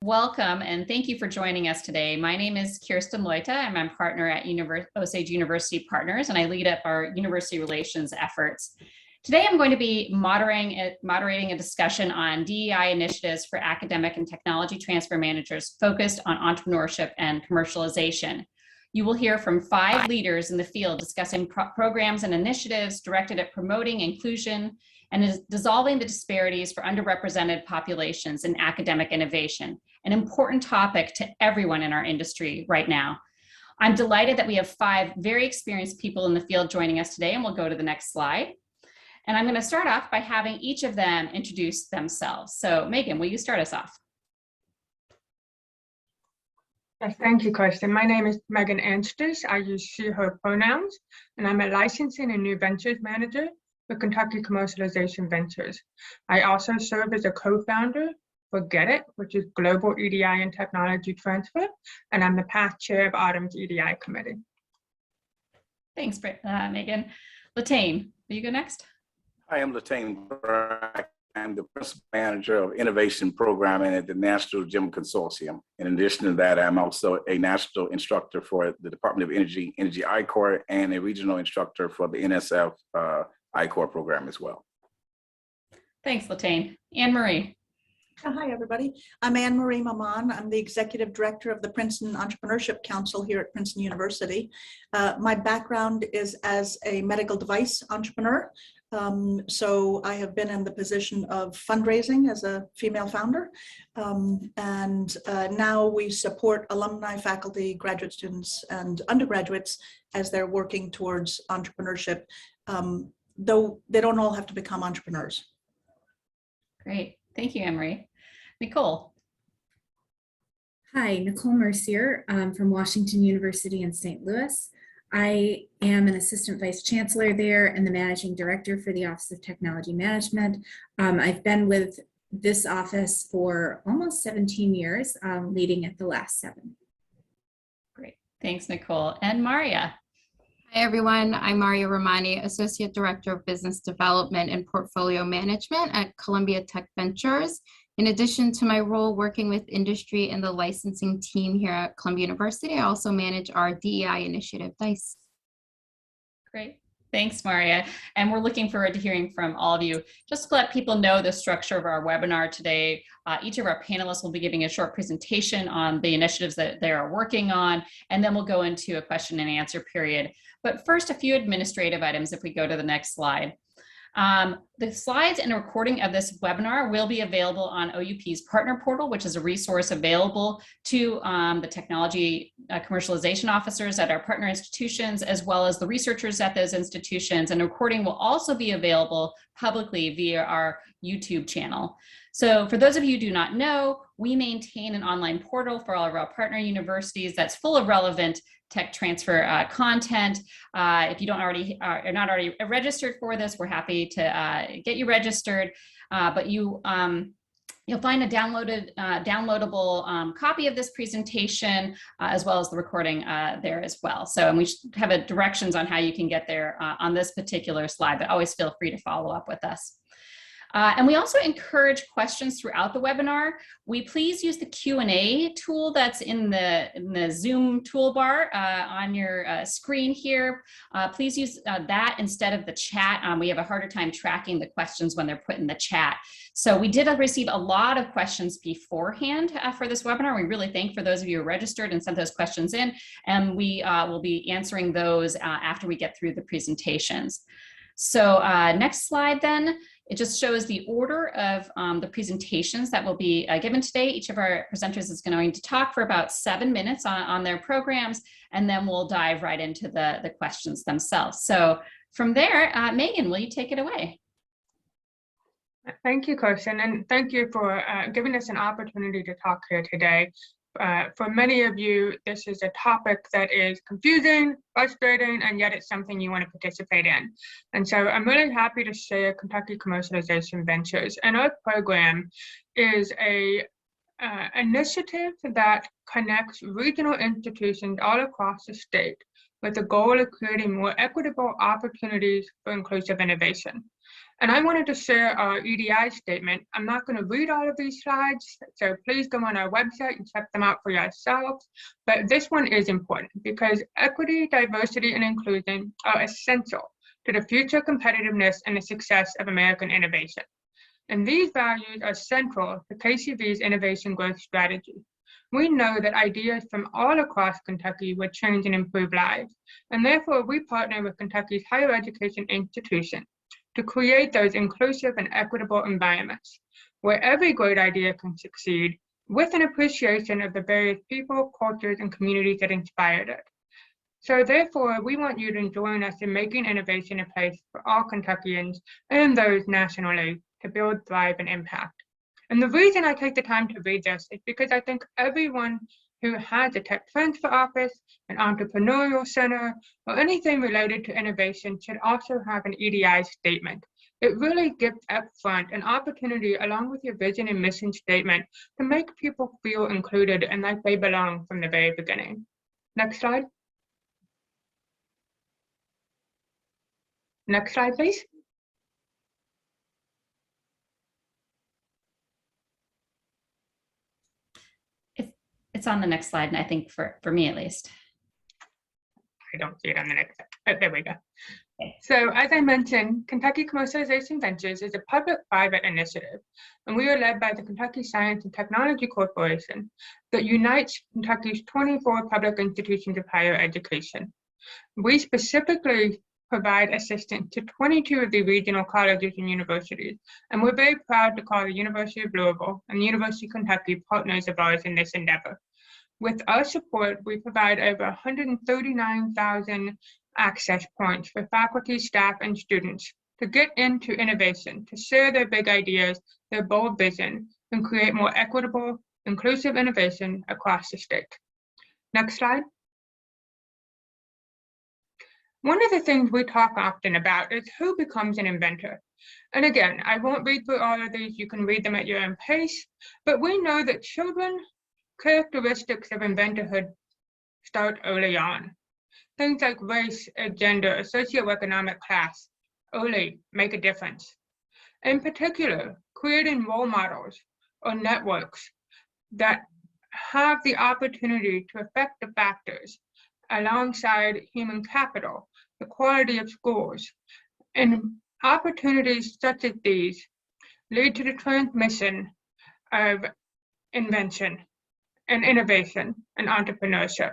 Welcome, and thank you for joining us today. My name is Kirsten Loita. I'm a partner at Osage University Partners, and I lead up our university relations efforts. Today, I'm going to be moderating a discussion on DEI initiatives for academic and technology transfer managers focused on entrepreneurship and commercialization. You will hear from 5 leaders in the field discussing programs and initiatives directed at promoting inclusion and dissolving the disparities for underrepresented populations in academic innovation, an important topic to everyone in our industry right now. I'm delighted that we have 5 very experienced people in the field joining us today, and we'll go to the next slide. And I'm going to start off by having each of them introduce themselves. So Megan, will you start us off? Yes, thank you, Kirsten. My name is Megan Aanstoos. I use she, her pronouns, and I'm a licensing and new ventures manager for Kentucky Commercialization Ventures. I also serve as a co-founder for GEDITT, which is Global EDI and Technology Transfer, and I'm the past chair of Autumn's EDI committee. Thanks, Megan. Latane, will you go next? Hi, I'm Latane Brackett. I'm the principal manager of innovation programming at the National Gym Consortium. In addition to that, I'm also a national instructor for the Department of Energy I-Corps, and a regional instructor for the NSF I-Corps program as well. Thanks, Latane. Anne-Marie. Hi, everybody. I'm Anne-Marie Maman. I'm the Executive Director of the Princeton Entrepreneurship Council here at Princeton University. My background is as a medical device entrepreneur. So I have been in the position of fundraising as a female founder. Now we support alumni, faculty, graduate students, and undergraduates as they're working towards entrepreneurship, though they don't all have to become entrepreneurs. Great. Thank you, Anne-Marie. Nicole. Hi, Nicole Mercier from Washington University in St. Louis. I am an assistant vice chancellor there and the managing director for the Office of Technology Management. I've been with this office for almost 17 years, leading at the last 7. Great. Thanks, Nicole. And Maria. Hi, everyone. I'm Maria Romani, Associate Director of Business Development and Portfolio Management at Columbia Tech Ventures. In addition to my role working with industry and the licensing team here at Columbia University, I also manage our DEI initiative, DICE. Great. Thanks, Maria. And we're looking forward to hearing from all of you. Just to let people know the structure of our webinar today, each of our panelists will be giving a short presentation on the initiatives that they are working on, and then we'll go into a question and answer period. But first, a few administrative items if we go to the next slide. The slides and a recording of this webinar will be available on OUP's partner portal, which is a resource available to the technology commercialization officers at our partner institutions, as well as the researchers at those institutions. And a recording will also be available publicly via our YouTube channel. So for those of you who do not know, we maintain an online portal for all of our partner universities that's full of relevant tech transfer content. If you are not already registered for this, we're happy to get you registered. But you'll find a downloadable copy of this presentation, as well as the recording there as well. So, and we have directions on how you can get there on this particular slide, but always feel free to follow up with us. And we also encourage questions throughout the webinar. We please use the Q&A tool that's in the Zoom toolbar on your screen here. Please use that instead of the chat. We have a harder time tracking the questions when they're put in the chat. So we did receive a lot of questions beforehand for this webinar. We really thank for those of you who registered and sent those questions in, and we will be answering those after we get through the presentations. So next slide then. It just shows the order of the presentations that will be given today. Each of our presenters is going to talk for about 7 minutes on their programs, and then we'll dive right into the questions themselves. So from there, Megan, will you take it away? Thank you, Kirsten, and thank you for giving us an opportunity to talk here today. For many of you, this is a topic that is confusing, frustrating, and yet it's something you want to participate in. And so I'm really happy to share Kentucky Commercialization Ventures. And our program is a initiative that connects regional institutions all across the state with the goal of creating more equitable opportunities for inclusive innovation. And I wanted to share our EDI statement. I'm not going to read all of these slides, so please go on our website and check them out for yourselves. But this one is important because equity, diversity, and inclusion are essential to the future competitiveness and the success of American innovation. And these values are central to KCV's innovation growth strategy. We know that ideas from all across Kentucky would change and improve lives, and therefore we partner with Kentucky's higher education institutions to create those inclusive and equitable environments where every great idea can succeed with an appreciation of the various people, cultures, and communities that inspired it. So therefore, we want you to join us in making innovation a place for all Kentuckians and those nationally to build, thrive, and impact. And the reason I take the time to read this is because I think everyone who has a tech transfer office, an entrepreneurial center, or anything related to innovation should also have an EDI statement. It really gives upfront an opportunity along with your vision and mission statement to make people feel included and like they belong from the very beginning. Next slide. Next slide, please. It's on the next slide, and I think for me at least. I don't see it on the next slide. Oh, there we go. Okay. So as I mentioned, Kentucky Commercialization Ventures is a public-private initiative, and we are led by the Kentucky Science and Technology Corporation that unites Kentucky's 24 public institutions of higher education. We specifically provide assistance to 22 of the regional colleges and universities, and we're very proud to call the University of Louisville and the University of Kentucky partners of ours in this endeavor. With our support, we provide over 139,000 access points for faculty, staff, and students to get into innovation, to share their big ideas, their bold vision, and create more equitable, inclusive innovation across the state. Next slide. One of the things we talk often about is who becomes an inventor. And again, I won't read through all of these, you can read them at your own pace, but we know that children, characteristics of inventorhood start early on. Things like race, gender, socioeconomic class early make a difference. In particular, creating role models or networks that have the opportunity to affect the factors alongside human capital, the quality of schools, and opportunities such as these lead to the transmission of invention and innovation and entrepreneurship.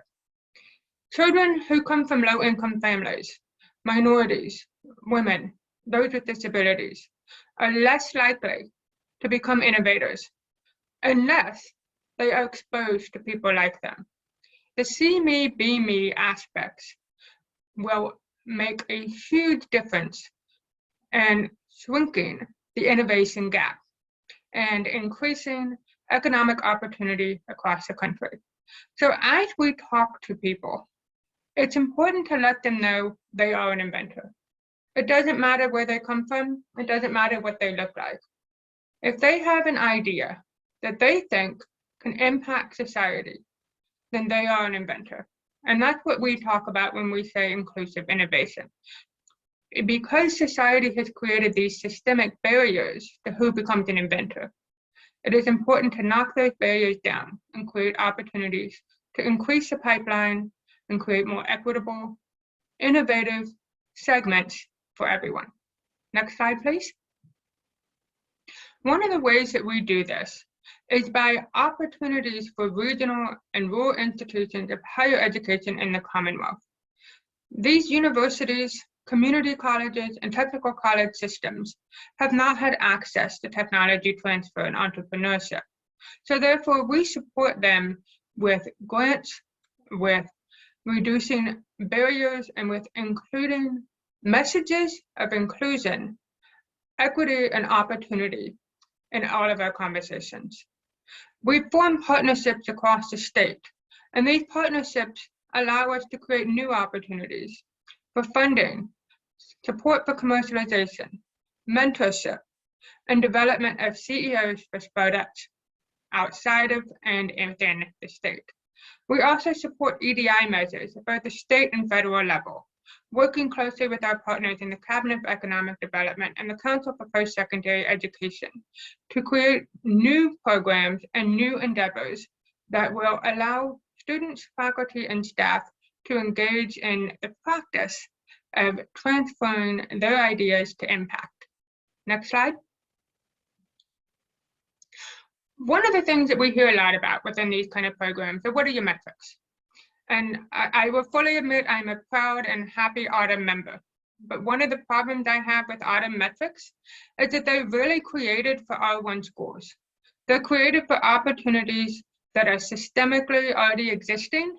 Children who come from low-income families, minorities, women, those with disabilities, are less likely to become innovators unless they are exposed to people like them. The see me, be me aspects will make a huge difference in shrinking the innovation gap and increasing economic opportunity across the country. So as we talk to people, it's important to let them know they are an inventor. It doesn't matter where they come from. It doesn't matter what they look like. If they have an idea that they think can impact society, then they are an inventor. And that's what we talk about when we say inclusive innovation. Because society has created these systemic barriers to who becomes an inventor, it is important to knock those barriers down and create opportunities to increase the pipeline and create more equitable, innovative segments for everyone. Next slide, please. One of the ways that we do this is by opportunities for regional and rural institutions of higher education in the Commonwealth. These universities, community colleges, and technical college systems have not had access to technology transfer and entrepreneurship. So therefore, we support them with grants, with reducing barriers, and with including messages of inclusion, equity, and opportunity in all of our conversations. We form partnerships across the state, and these partnerships allow us to create new opportunities for funding, support for commercialization, mentorship, and development of CEOs for startups outside of and within the state. We also support EDI measures at both the state and federal level, working closely with our partners in the Cabinet of Economic Development and the Council for Post-Secondary Education to create new programs and new endeavors that will allow students, faculty, and staff to engage in the practice of transferring their ideas to impact. Next slide. One of the things that we hear a lot about within these kind of programs are, what are your metrics? And I will fully admit I'm a proud and happy AUTM member. But one of the problems I have with AUTM metrics is that they're really created for R1 schools. They're created for opportunities that are systemically already existing.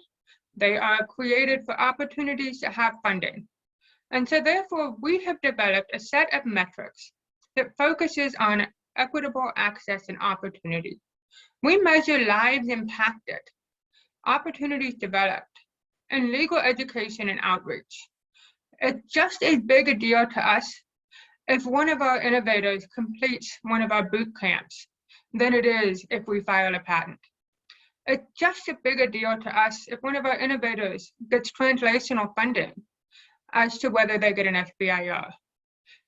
They are created for opportunities to have funding. And so therefore, we have developed a set of metrics that focuses on equitable access and opportunity. We measure lives impacted, opportunities developed, and legal education and outreach. It's just as big a deal to us if one of our innovators completes one of our boot camps than it is if we file a patent. It's just a bigger deal to us if one of our innovators gets translational funding as to whether they get an SBIR.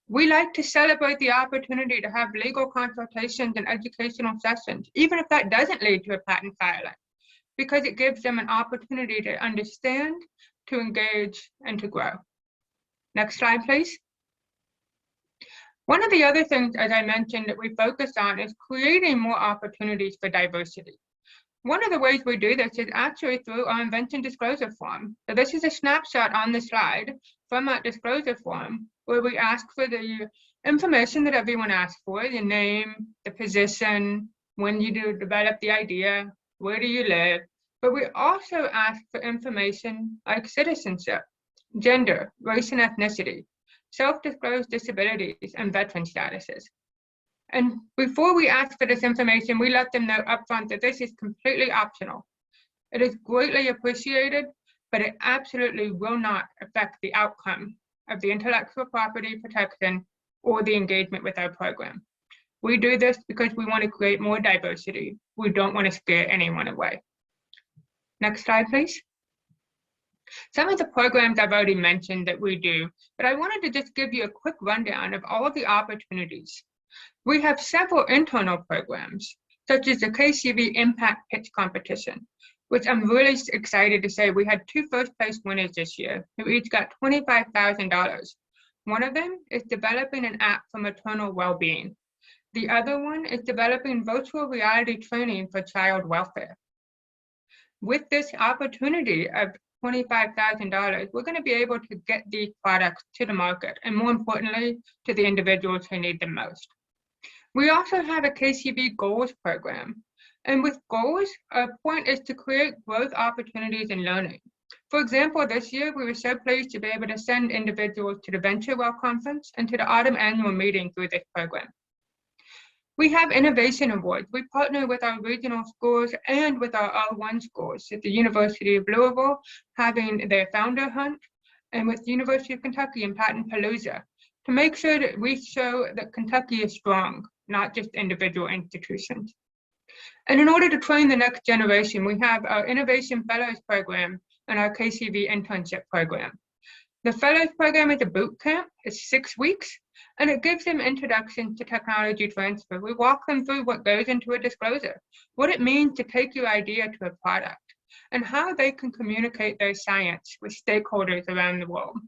We like to celebrate the opportunity to have legal consultations and educational sessions, even if that doesn't lead to a patent filing, because it gives them an opportunity to understand, to engage, and to grow. Next slide, please. One of the other things, as I mentioned, that we focus on is creating more opportunities for diversity. One of the ways we do this is actually through our Invention disclosure form. So this is a snapshot on the slide from that disclosure form, where we ask for the information that everyone asks for, the name, the position, when you develop the idea, where do you live, but we also ask for information like citizenship, gender, race and ethnicity, self-disclosed disabilities, and veteran statuses. And before we ask for this information, we let them know upfront that this is completely optional. It is greatly appreciated, but it absolutely will not affect the outcome of the intellectual property protection or the engagement with our program. We do this because we want to create more diversity. We don't want to scare anyone away. Next slide, please. Some of the programs I've already mentioned that we do, but I wanted to just give you a quick rundown of all of the opportunities. We have several internal programs, such as the KCV Impact Pitch Competition, which I'm really excited to say we had 2 first-place winners this year who each got $25,000. One of them is developing an app for maternal well-being. The other one is developing virtual reality training for child welfare. With this opportunity of $25,000, we're going to be able to get these products to the market, and more importantly, to the individuals who need them most. We also have a KCV Goals program. And with goals, our point is to create growth opportunities in learning. For example, this year, we were so pleased to be able to send individuals to the Venturewell Conference and to the autumn annual meeting through this program. We have innovation awards. We partner with our regional schools and with our R1 schools at the University of Louisville, having their founder hunt, and with the University of Kentucky and Patent Palooza, to make sure that we show that Kentucky is strong, not just individual institutions. And in order to train the next generation, we have our Innovation Fellows program and our KCV internship program. The Fellows program is a boot camp. It's 6 weeks, and it gives them introduction to technology transfer. We walk them through what goes into a disclosure, what it means to take your idea to a product, and how they can communicate their science with stakeholders around the world.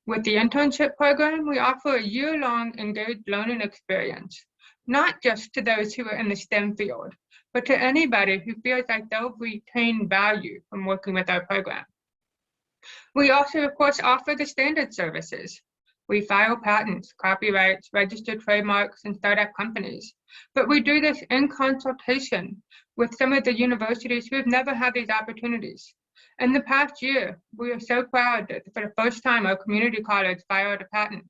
With the internship program, we offer a year-long engaged learning experience, not just to those who are in the STEM field, but to anybody who feels like they'll retain value from working with our program. We also, of course, offer the standard services. We file patents, copyrights, register trademarks, and start up companies. But we do this in consultation with some of the universities who have never had these opportunities. In the past year, we are so proud that for the first time, our community college filed a patent.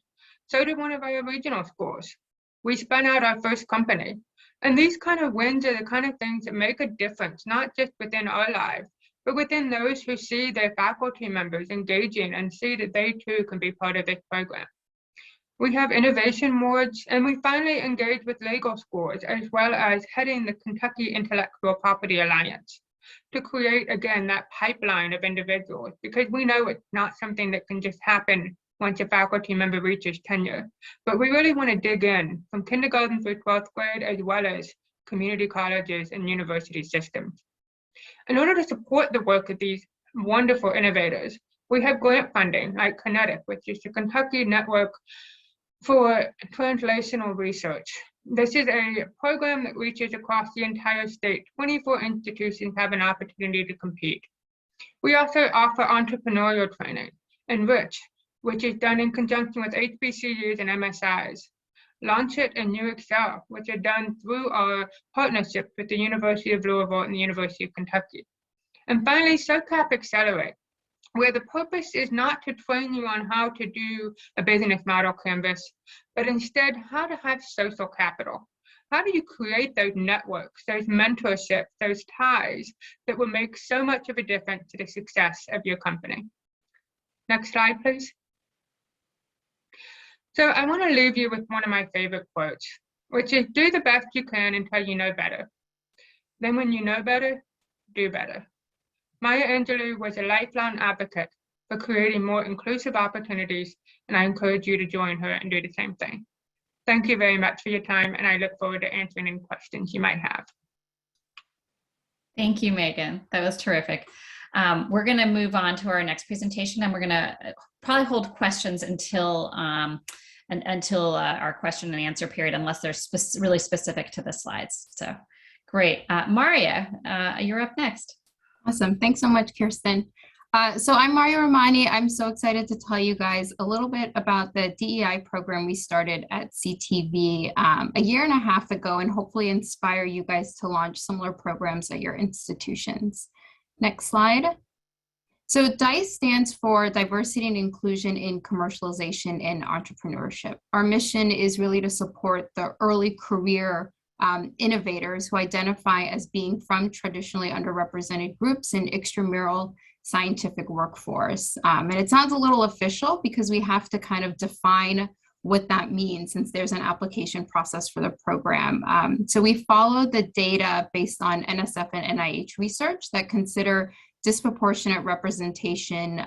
So did one of our regional schools. We spun out our first company. And these kind of wins are the kind of things that make a difference, not just within our lives, but within those who see their faculty members engaging and see that they too can be part of this program. We have innovation awards, and we finally engage with legal schools, as well as heading the Kentucky Intellectual Property Alliance. to create, again, that pipeline of individuals, because we know it's not something that can just happen once a faculty member reaches tenure. But we really want to dig in from kindergarten through 12th grade, as well as community colleges and university systems. In order to support the work of these wonderful innovators, we have grant funding like GEDITT, which is the Kentucky Network for Translational Research. This is a program that reaches across the entire state. 24 institutions have an opportunity to compete. We also offer entrepreneurial training, Enrich, which is done in conjunction with HBCUs and MSIs. Launch It and New Excel, which are done through our partnership with the University of Louisville and the University of Kentucky. And finally, SoCap Accelerate, where the purpose is not to train you on how to do a business model canvas, but instead how to have social capital. How do you create those networks, those mentorships, those ties that will make so much of a difference to the success of your company? Next slide, please. So I want to leave you with one of my favorite quotes, which is, do the best you can until you know better. Then when you know better, do better. Maya Angelou was a lifelong advocate for creating more inclusive opportunities, and I encourage you to join her and do the same thing. Thank you very much for your time, and I look forward to answering any questions you might have. Thank you, Megan. That was terrific. We're going to move on to our next presentation, and we're going to probably hold questions until our question and answer period, unless they're really specific to the slides. So great. Maria, you're up next. Awesome. Thanks so much, Kirsten. So I'm Maria Romani. I'm so excited to tell you guys a little bit about the DEI program we started at CTV a year and a half ago, and hopefully inspire you guys to launch similar programs at your institutions. Next slide. So DICE stands for Diversity and Inclusion in Commercialization and Entrepreneurship. Our mission is really to support the early career innovators who identify as being from traditionally underrepresented groups in extramural scientific workforce. And it sounds a little official because we have to kind of define what that means, since there's an application process for the program. So we follow the data based on NSF and NIH research that consider disproportionate representation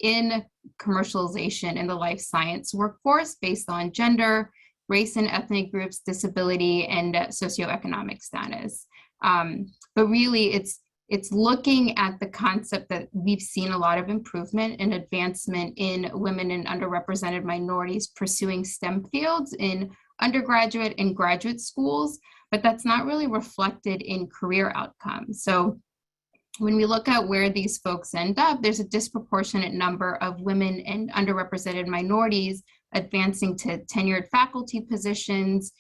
in commercialization in the life science workforce based on gender, race and ethnic groups, disability, and socioeconomic status. But really, it's looking at the concept that we've seen a lot of improvement and advancement in women and underrepresented minorities pursuing STEM fields in undergraduate and graduate schools, but that's not really reflected in career outcomes. So when we look at where these folks end up, there's a disproportionate number of women and underrepresented minorities advancing to tenured faculty positions.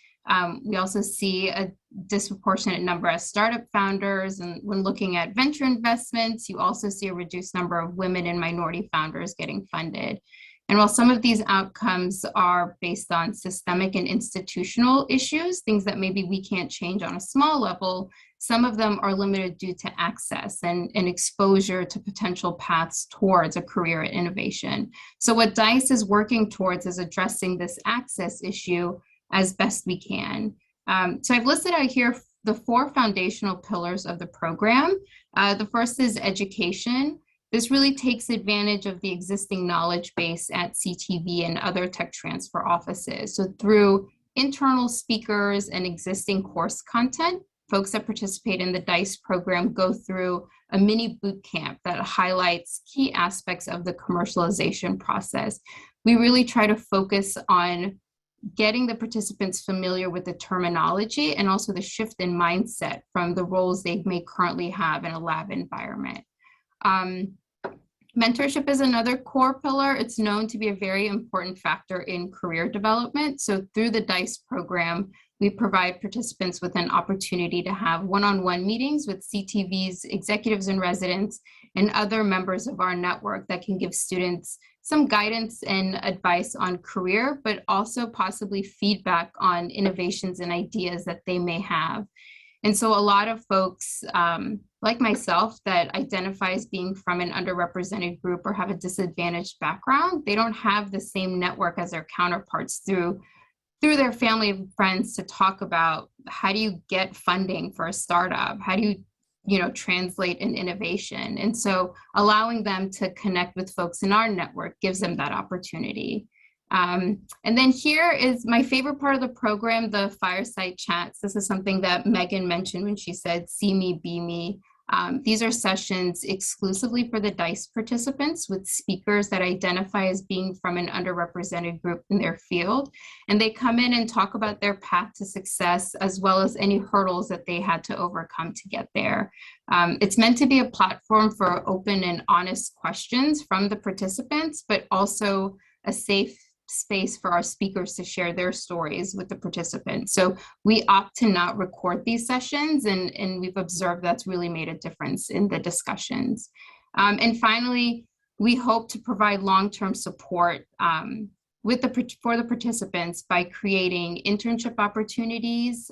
We also see a disproportionate number as startup founders, and when looking at venture investments, you also see a reduced number of women and minority founders getting funded. And while some of these outcomes are based on systemic and institutional issues, things that maybe we can't change on a small level, some of them are limited due to access and exposure to potential paths towards a career in innovation. So what DICE is working towards is addressing this access issue as best we can. So I've listed out here the 4 foundational pillars of the program. The first is education. This really takes advantage of the existing knowledge base at CTV and other tech transfer offices. So through internal speakers and existing course content, folks that participate in the DICE program go through a mini boot camp that highlights key aspects of the commercialization process. We really try to focus on getting the participants familiar with the terminology and also the shift in mindset from the roles they may currently have in a lab environment. Mentorship is another core pillar. It's known to be a very important factor in career development. So through the DICE program, we provide participants with an opportunity to have one-on-one meetings with CTV's executives and residents and other members of our network that can give students some guidance and advice on career, but also possibly feedback on innovations and ideas that they may have. And so a lot of folks, like myself, that identify as being from an underrepresented group or have a disadvantaged background, they don't have the same network as their counterparts through their family and friends to talk about how do you get funding for a startup? How do you translate in innovation. And so allowing them to connect with folks in our network gives them that opportunity. And then here is my favorite part of the program, the Fireside Chats. This is something that Megan mentioned when she said, see me, be me. These are sessions exclusively for the DICE participants with speakers that identify as being from an underrepresented group in their field. And they come in and talk about their path to success, as well as any hurdles that they had to overcome to get there. It's meant to be a platform for open and honest questions from the participants, but also a safe space for our speakers to share their stories with the participants. So we opt to not record these sessions, and we've observed that's really made a difference in the discussions. And finally, we hope to provide long-term support for the participants by creating internship opportunities.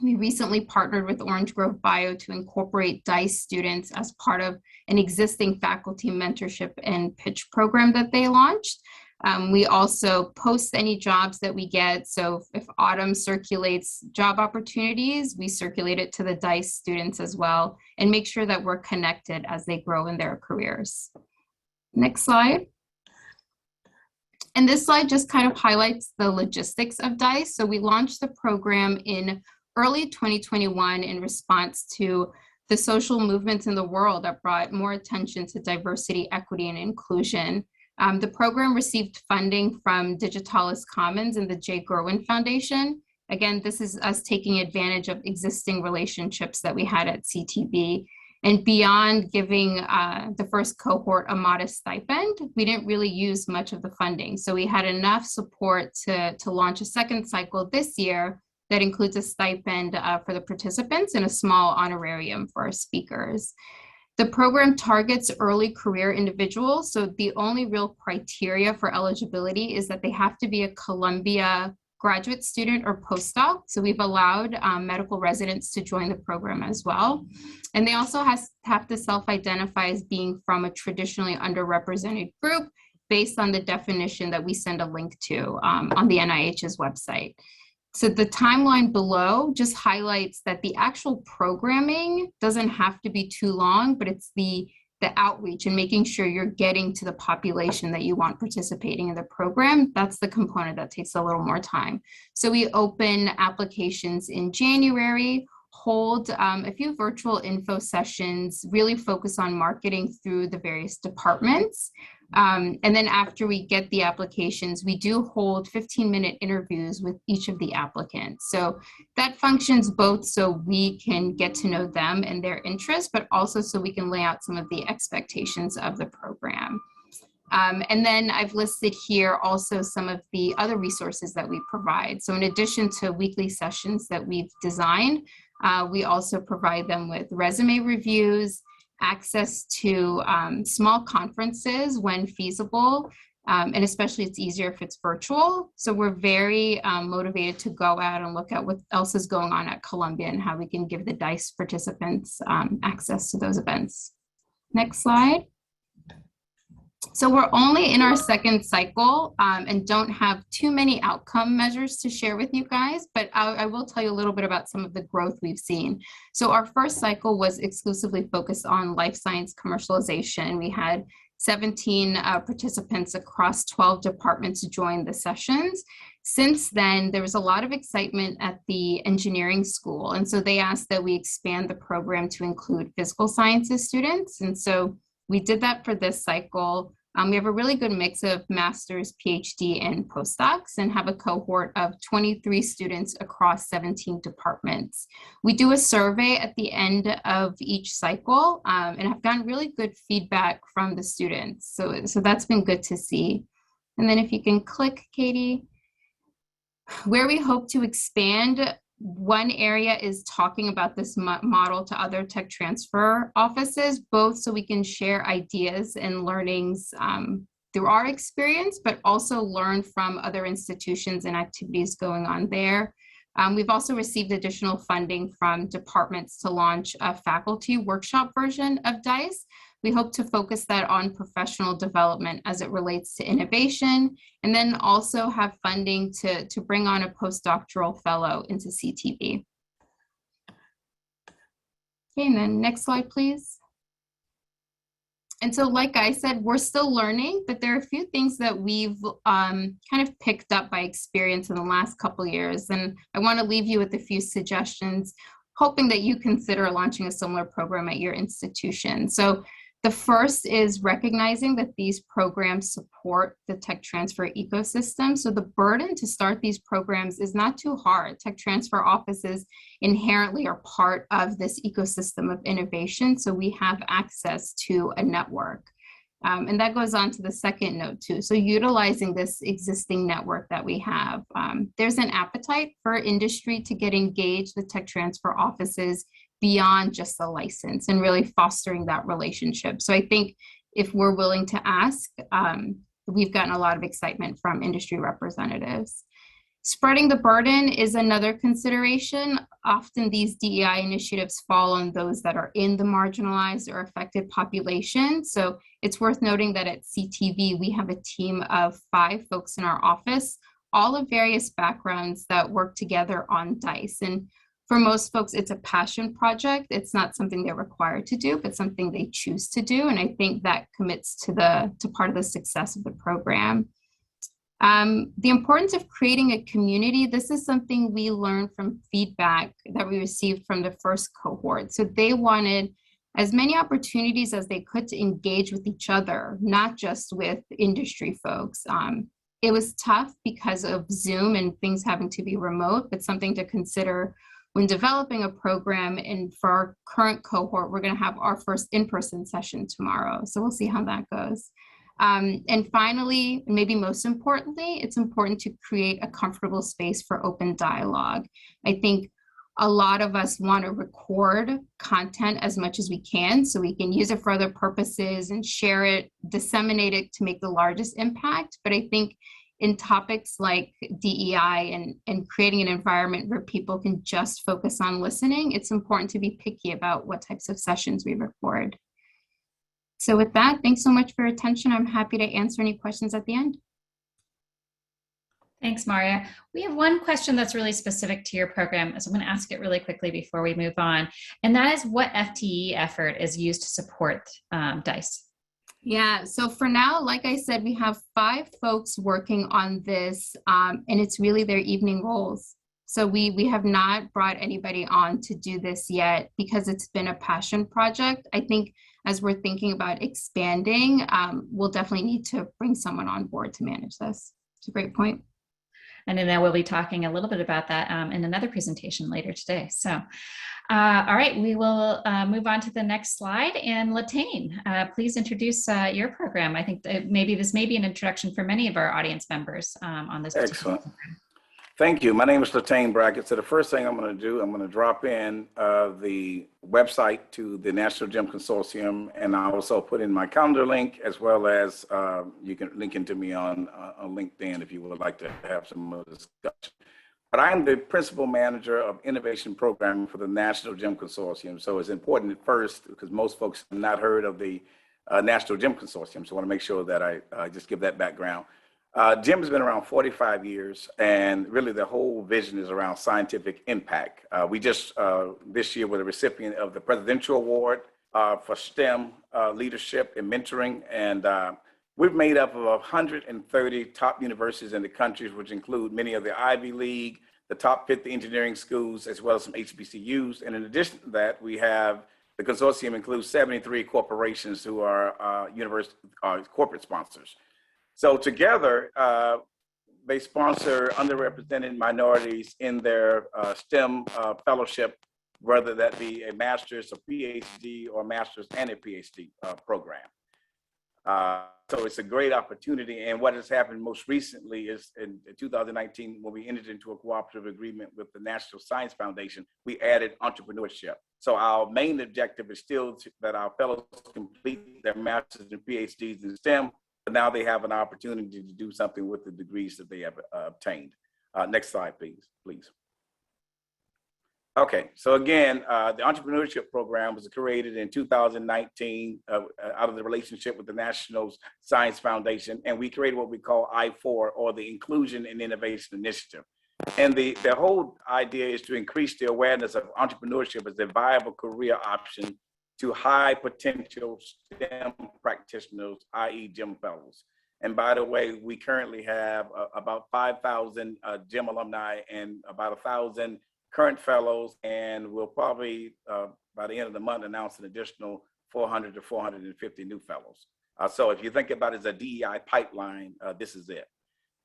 We recently partnered with Orange Grove Bio to incorporate DICE students as part of an existing faculty mentorship and pitch program that they launched. We also post any jobs that we get. So if Autumn circulates job opportunities, we circulate it to the DICE students as well, and make sure that we're connected as they grow in their careers. Next slide. And this slide just kind of highlights the logistics of DICE. So we launched the program in early 2021 in response to the social movements in the world that brought more attention to diversity, equity, and inclusion. The program received funding from Digitalis Commons and the Jay Gerwin Foundation. Again, this is us taking advantage of existing relationships that we had at CTB. And beyond giving the first cohort a modest stipend, we didn't really use much of the funding. So we had enough support to launch a second cycle this year that includes a stipend for the participants and a small honorarium for our speakers. The program targets early career individuals. So the only real criteria for eligibility is that they have to be a Columbia graduate student or postdoc. So we've allowed medical residents to join the program as well. And they also have to self-identify as being from a traditionally underrepresented group based on the definition that we send a link to on the NIH's website. So the timeline below just highlights that the actual programming doesn't have to be too long, but it's the outreach and making sure you're getting to the population that you want participating in the program. That's the component that takes a little more time. So we open applications in January, hold a few virtual info sessions, really focus on marketing through the various departments. And then after we get the applications, we do hold 15-minute interviews with each of the applicants. So that functions both so we can get to know them and their interests, but also so we can lay out some of the expectations of the program. And then I've listed here also some of the other resources that we provide. So in addition to weekly sessions that we've designed, we also provide them with resume reviews, access to small conferences when feasible, and especially it's easier if it's virtual. So we're very motivated to go out and look at what else is going on at Columbia and how we can give the DICE participants access to those events. Next slide. So we're only in our second cycle and don't have too many outcome measures to share with you guys, but I will tell you a little bit about some of the growth we've seen. So our first cycle was exclusively focused on life science commercialization. We had 17 participants across 12 departments join the sessions. Since then, there was a lot of excitement at the engineering school. And so they asked that we expand the program to include physical sciences students. And so we did that for this cycle. We have a really good mix of master's, PhD, and postdocs, and have a cohort of 23 students across 17 departments. We do a survey at the end of each cycle and have gotten really good feedback from the students. So that's been good to see. And then if you can click, Katie, where we hope to expand. One area is talking about this model to other tech transfer offices, both so we can share ideas and learnings through our experience, but also learn from other institutions and activities going on there. We've also received additional funding from departments to launch a faculty workshop version of DICE. We hope to focus that on professional development as it relates to innovation, and then also have funding to bring on a postdoctoral fellow into CTB. Okay, and then next slide, please. And so, like I said, we're still learning, but there are a few things that we've kind of picked up by experience in the last couple of years. And I want to leave you with a few suggestions, hoping that you consider launching a similar program at your institution. So the first is recognizing that these programs support the tech transfer ecosystem. So the burden to start these programs is not too hard. Tech transfer offices inherently are part of this ecosystem of innovation. So we have access to a network. And that goes on to the second note too. So utilizing this existing network that we have, there's an appetite for industry to get engaged with tech transfer offices beyond just the license and really fostering that relationship. So I think if we're willing to ask, we've gotten a lot of excitement from industry representatives. Spreading the burden is another consideration. Often these DEI initiatives fall on those that are in the marginalized or affected population. So it's worth noting that at CTV, we have a team of 5 folks in our office, all of various backgrounds that work together on DICE. And for most folks, it's a passion project. It's not something they're required to do, but something they choose to do. And I think that commits to part of the success of the program. The importance of creating a community. This is something we learned from feedback that we received from the first cohort. So they wanted as many opportunities as they could to engage with each other, not just with industry folks. It was tough because of Zoom and things having to be remote, but something to consider when developing a program. And for our current cohort, we're going to have our first in-person session tomorrow. So we'll see how that goes. And finally, maybe most importantly, it's important to create a comfortable space for open dialogue. I think a lot of us want to record content as much as we can so we can use it for other purposes and share it, disseminate it to make the largest impact. But I think in topics like DEI and creating an environment where people can just focus on listening, it's important to be picky about what types of sessions we record. So with that, thanks so much for your attention. I'm happy to answer any questions at the end. Thanks, Maria. We have one question that's really specific to your program, so I'm going to ask it really quickly before we move on. And that is, what FTE effort is used to support DICE? Yeah, so for now, like I said, we have 5 folks working on this, and it's really their evening roles. So we have not brought anybody on to do this yet because it's been a passion project. I think as we're thinking about expanding, we'll definitely need to bring someone on board to manage this. It's a great point. And then we'll be talking a little bit about that in another presentation later today. So, all right, we will move on to the next slide. And Latane, please introduce your program. I think that maybe this may be an introduction for many of our audience members on this. Excellent. Thank you. My name is Latane Brackett. So the first thing I'm going to do, I'm going to drop in the website to the National GEM Consortium, and I also put in my calendar link, as well as you can link into me on LinkedIn if you would like to have some more discussion. But I'm the principal manager of innovation programming for the National GEM Consortium. So it's important at first, because most folks have not heard of the National GEM Consortium. So I want to make sure that I just give that background. GEM has been around 45 years, and really the whole vision is around scientific impact. We just, this year, were the recipient of the Presidential Award for STEM leadership and mentoring, and we're made up of 130 top universities in the country, which include many of the Ivy League, the top 50 engineering schools, as well as some HBCUs. And in addition to that, we have the consortium includes 73 corporations who are corporate sponsors. So together, they sponsor underrepresented minorities in their STEM fellowship, whether that be a master's, a PhD, or a master's and a PhD program. So it's a great opportunity. And what has happened most recently is in 2019, when we entered into a cooperative agreement with the National Science Foundation, we added entrepreneurship. So our main objective is still that our fellows complete their master's and PhDs in STEM, but now they have an opportunity to do something with the degrees that they have obtained. Next slide, please. Okay, so again, the entrepreneurship program was created in 2019 out of the relationship with the National Science Foundation, and we created what we call I4, or the Inclusion and Innovation Initiative. And the whole idea is to increase the awareness of entrepreneurship as a viable career option to high potential STEM practitioners, i.e. GEM fellows. And by the way, we currently have about 5,000 GEM alumni and about 1,000 current fellows, and we'll probably, by the end of the month, announce an additional 400 to 450 new fellows. So if you think about it as a DEI pipeline, this is it.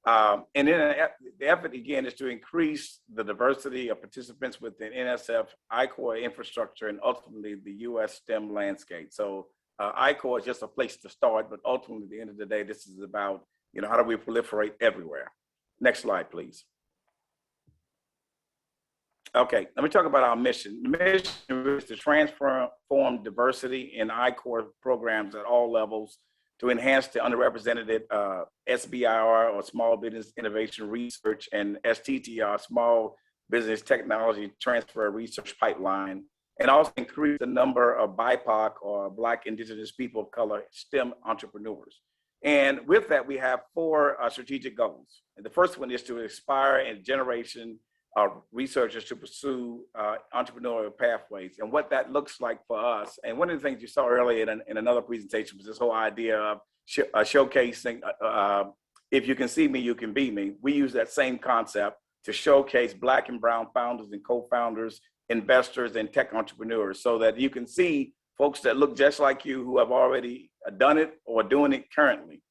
And then the effort, again, is to increase the diversity of participants within NSF, I-Core infrastructure, and ultimately the U.S. STEM landscape. So I-Core is just a place to start, but ultimately, at the end of the day, this is about, how do we proliferate everywhere? Next slide, please. Okay, let me talk about our mission. The mission is to transform diversity in I-Core programs at all levels to enhance the underrepresented SBIR, or Small Business Innovation Research, and STTR, Small Business Technology Transfer Research Pipeline, and also increase the number of BIPOC, or Black, Indigenous, People of Color, STEM entrepreneurs. And with that, we have 4 strategic goals. And the first one is to inspire a generation of researchers to pursue entrepreneurial pathways, and what that looks like for us. And one of the things you saw earlier in another presentation was this whole idea of showcasing, if you can see me, you can be me. We use that same concept to showcase Black and Brown founders and co-founders, investors, and tech entrepreneurs, so that you can see folks that look just like you who have already done it or doing it currently.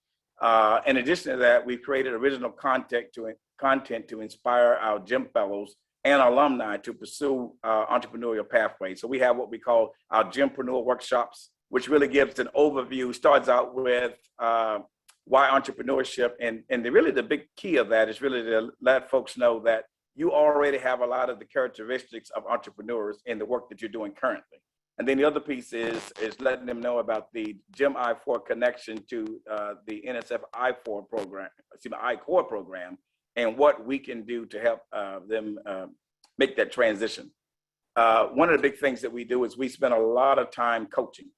In addition to that, we've created original content to inspire our GEM fellows and alumni to pursue entrepreneurial pathways. So we have what we call our GEMpreneur workshops, which really gives an overview, starts out with why entrepreneurship, and really the big key of that is really to let folks know that you already have a lot of the characteristics of entrepreneurs in the work that you're doing currently. And then the other piece is letting them know about the GEM I4 connection to the NSF I4 program, I-Core program, and what we can do to help them make that transition. One of the big things that we do is we spend a lot of time coaching.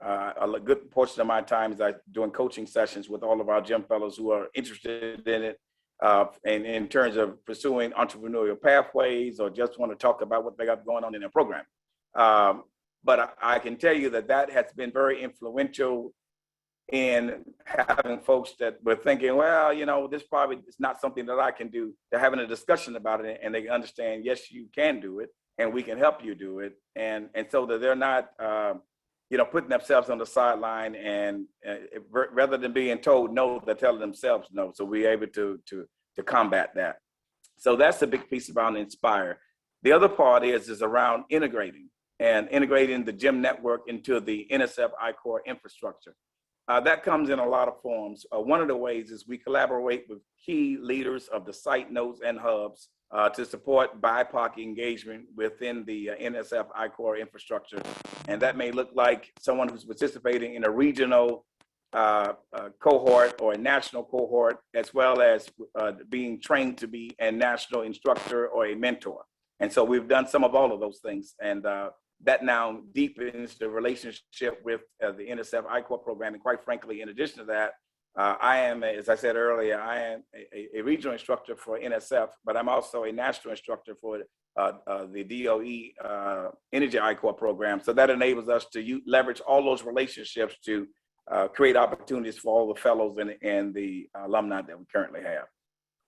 A good portion of my time is doing coaching sessions with all of our GEM fellows who are interested in it, and in terms of pursuing entrepreneurial pathways, or just want to talk about what they got going on in their program. But I can tell you that has been very influential in having folks that were thinking, well, this probably is not something that I can do. They're having a discussion about it, and they understand, yes, you can do it, and we can help you do it. And so that they're not, putting themselves on the sideline, and rather than being told no, they're telling themselves no. So we're able to combat that. So that's the big piece around Inspire. The other part is around integrating the GEM network into the NSF I-Core infrastructure. That comes in a lot of forms. One of the ways is we collaborate with key leaders of the site nodes and hubs to support BIPOC engagement within the NSF I-Core infrastructure. And that may look like someone who's participating in a regional cohort or a national cohort, as well as being trained to be a national instructor or a mentor. And so we've done some of all of those things. And that now deepens the relationship with the NSF I-Core program. And quite frankly, in addition to that, I am, as I said earlier, I am a regional instructor for NSF, but I'm also a national instructor for the DOE Energy I-Core program. So that enables us to leverage all those relationships to create opportunities for all the fellows and the alumni that we currently have.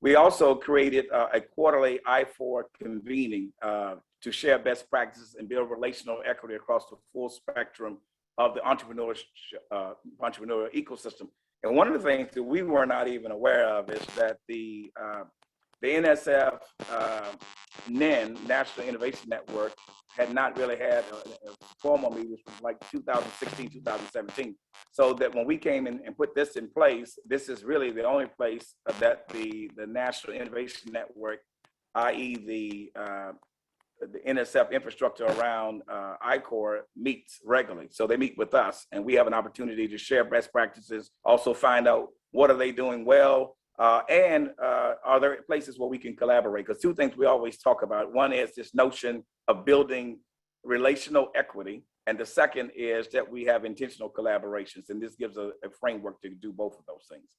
We also created a quarterly I-4 convening to share best practices and build relational equity across the full spectrum of the entrepreneurial ecosystem. And one of the things that we were not even aware of is that the NSF NIN, National Innovation Network, had not really had a formal meetings from like 2016, 2017. So that when we came in and put this in place, this is really the only place that the National Innovation Network, i.e. the NSF infrastructure around I-Core meets regularly. So they meet with us, and we have an opportunity to share best practices, also find out what are they doing well, and are there places where we can collaborate? Because two things we always talk about. One is this notion of building relational equity, and the second is that we have intentional collaborations, and this gives a framework to do both of those things.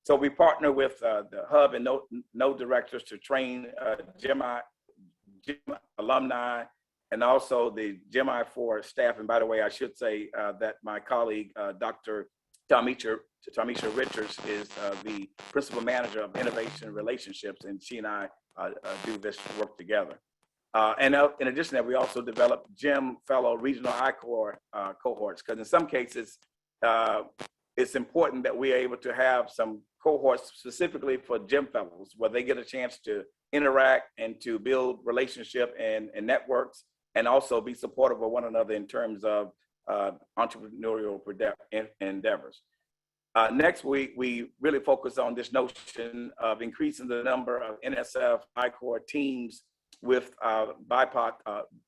So we partner with the Hub and Node directors to train GEM alumni and also the GEMI4 staff. And by the way, I should say that my colleague, Dr. Tamisha Richards, is the principal manager of innovation relationships, and she and I do this work together. And in addition to that, we also develop GEM fellow regional I-Corps cohorts, because in some cases, it's important that we are able to have some cohorts specifically for GEM fellows, where they get a chance to interact and to build relationship and networks, and also be supportive of one another in terms of entrepreneurial endeavors. Next week, we really focus on this notion of increasing the number of NSF I-Corps teams with BIPOC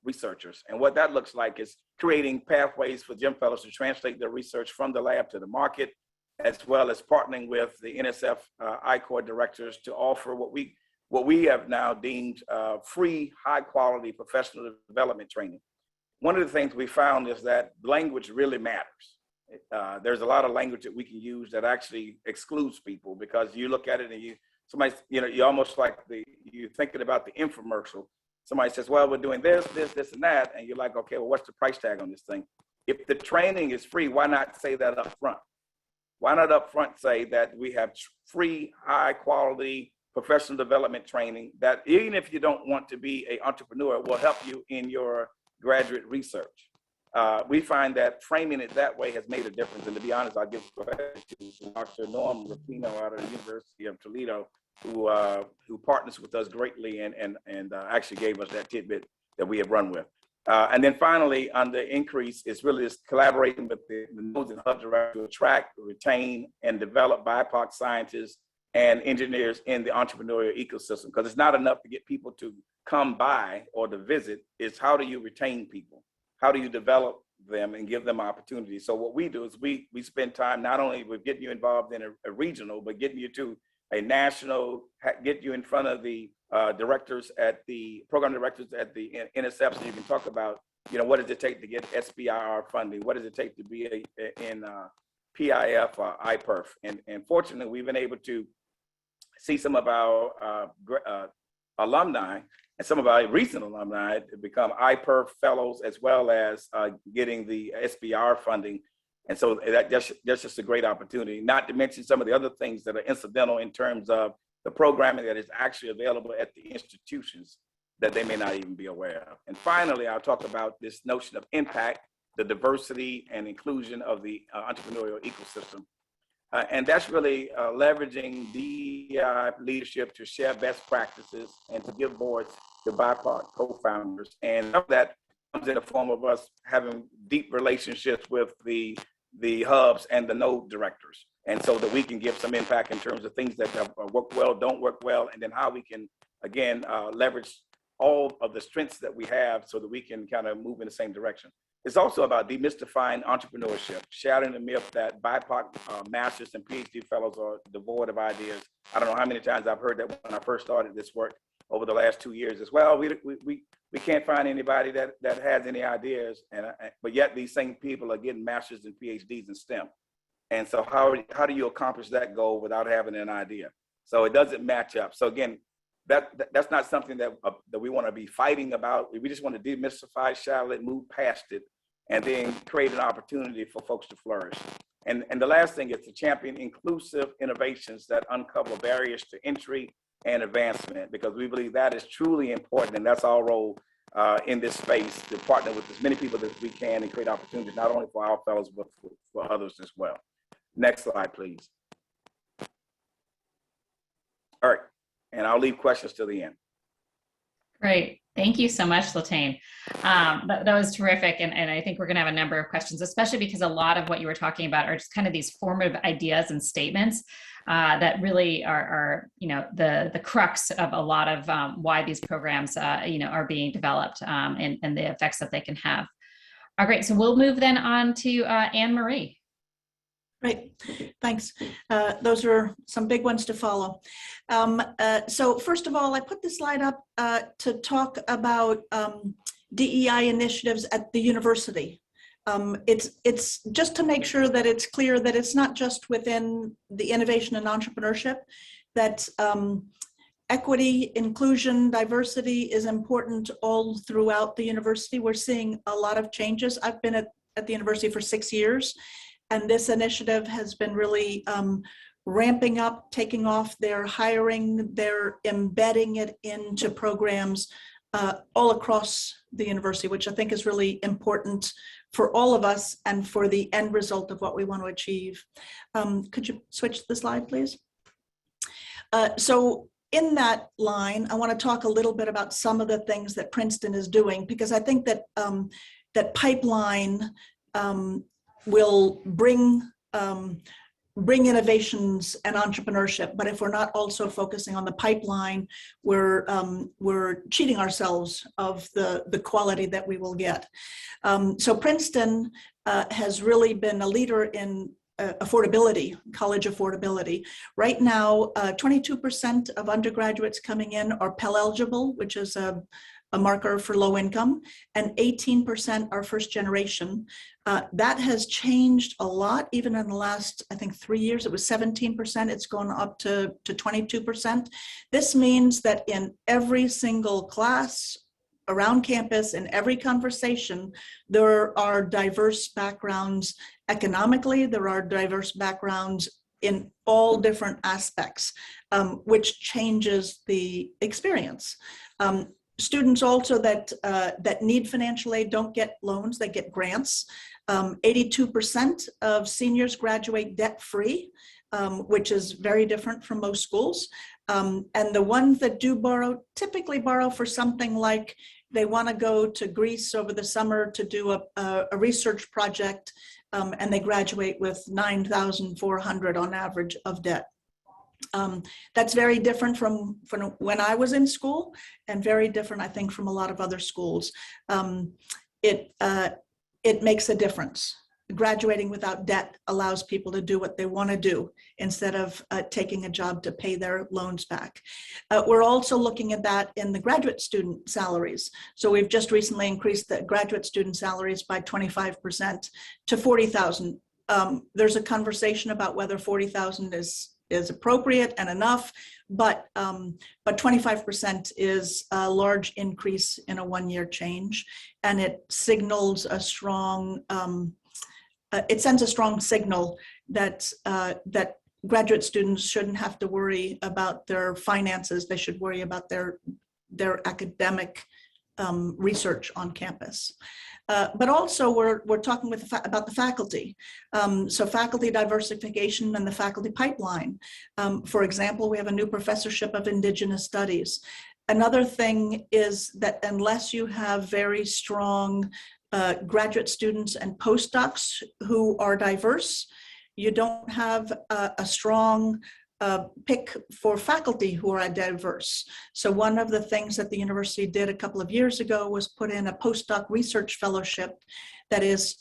researchers. And what that looks like is creating pathways for GEM fellows to translate their research from the lab to the market, as well as partnering with the NSF I-Corps directors to offer what we have now deemed free, high quality professional development training. One of the things we found is that language really matters. There's a lot of language that we can use that actually excludes people, because you look at it and you're almost like you're thinking about the infomercial. Somebody says, well, we're doing this, and that. And you're like, okay, well, what's the price tag on this thing? If the training is free, why not say that up front? Why not up front say that we have free, high quality professional development training that even if you don't want to be an entrepreneur, will help you in your graduate research. We find that framing it that way has made a difference. And to be honest, I'll give credit to Dr. Norm Rapino out of the University of Toledo, who partners with us greatly and actually gave us that tidbit that we have run with. And then finally, on the increase, is really just collaborating with the nodes and hub director to attract, retain, and develop BIPOC scientists and engineers in the entrepreneurial ecosystem. Because it's not enough to get people to come by or to visit, it's how do you retain people? How do you develop them and give them opportunities? So what we do is we spend time not only with getting you involved in a regional, but getting you to a national, get you in front of the directors at the program directors at the NSF, so you can talk about, what does it take to get SBIR funding? What does it take to be in PIF or IPERF? And fortunately, we've been able to see some of our alumni and some of our recent alumni become IPERF fellows, as well as getting the SBIR funding. And so that's just a great opportunity, not to mention some of the other things that are incidental in terms of the programming that is actually available at the institutions that they may not even be aware of. And finally, I'll talk about this notion of impact, the diversity and inclusion of the entrepreneurial ecosystem. And that's really leveraging DEI leadership to share best practices and to give boards to BIPOC co-founders. And that comes in the form of us having deep relationships with the hubs and the node directors. And so that we can give some impact in terms of things that work well, don't work well, and then how we can, again, leverage all of the strengths that we have so that we can kind of move in the same direction. It's also about demystifying entrepreneurship, shattering the myth that BIPOC masters and PhD fellows are devoid of ideas. I don't know how many times I've heard that when I first started this work over the last 2 years as well. We can't find anybody that has any ideas, but yet these same people are getting masters and PhDs in STEM. And so how do you accomplish that goal without having an idea? So it doesn't match up. So again, that's not something that we want to be fighting about. We just want to demystify, shadow it, move past it, and then create an opportunity for folks to flourish. And the last thing is to champion inclusive innovations that uncover barriers to entry and advancement, because we believe that is truly important, and that's our role in this space, to partner with as many people as we can and create opportunities not only for our fellows, but for others as well. Next slide, please. All right, and I'll leave questions till the end. Great. Thank you so much, Latane. That was terrific. And I think we're going to have a number of questions, especially because a lot of what you were talking about are just kind of these formative ideas and statements that really are the crux of a lot of why these programs, are being developed and the effects that they can have. All right. So we'll move then on to Anne Marie. Great, thanks. Those are some big ones to follow. So first of all, I put this slide up to talk about DEI initiatives at the university. It's just to make sure that it's clear that it's not just within the innovation and entrepreneurship, that equity, inclusion, diversity is important all throughout the university. We're seeing a lot of changes. I've been at the university for 6 years, and this initiative has been really ramping up, taking off. They're hiring, they're embedding it into programs all across the university, which I think is really important for all of us and for the end result of what we want to achieve. Could you switch the slide, please? So in that line, I want to talk a little bit about some of the things that Princeton is doing, because I think that that pipeline will bring innovations and entrepreneurship. But if we're not also focusing on the pipeline, we're cheating ourselves of the quality that we will get. So Princeton has really been a leader in affordability, college affordability. Right now, 22% of undergraduates coming in are Pell eligible, which is a marker for low income, and 18% are first generation. That has changed a lot, even in the last, I think, 3 years. It was 17%, it's gone up to 22%. This means that in every single class around campus, in every conversation, there are diverse backgrounds economically, there are diverse backgrounds in all different aspects, which changes the experience. Students also that need financial aid don't get loans, they get grants. 82% of seniors graduate debt-free, which is very different from most schools. And the ones that do borrow typically borrow for something like they want to go to Greece over the summer to do a research project, and they graduate with $9,400 on average of debt. That's very different from when I was in school, and very different, I think, from a lot of other schools. It makes a difference. Graduating without debt allows people to do what they want to do instead of taking a job to pay their loans back. We're also looking at that in the graduate student salaries. So we've just recently increased the graduate student salaries by 25% to $40,000. There's a conversation about whether $40,000 is appropriate and enough, but 25% is a large increase in a one-year change, and it signals a strong, it sends a strong signal that that graduate students shouldn't have to worry about their finances. They should worry about their academic research on campus. But also we're talking about the faculty. So faculty diversification and the faculty pipeline. For example, we have a new professorship of Indigenous Studies. Another thing is that unless you have very strong graduate students and postdocs who are diverse, you don't have a strong pick for faculty who are diverse. So one of the things that the university did a couple of years ago was put in a postdoc research fellowship that is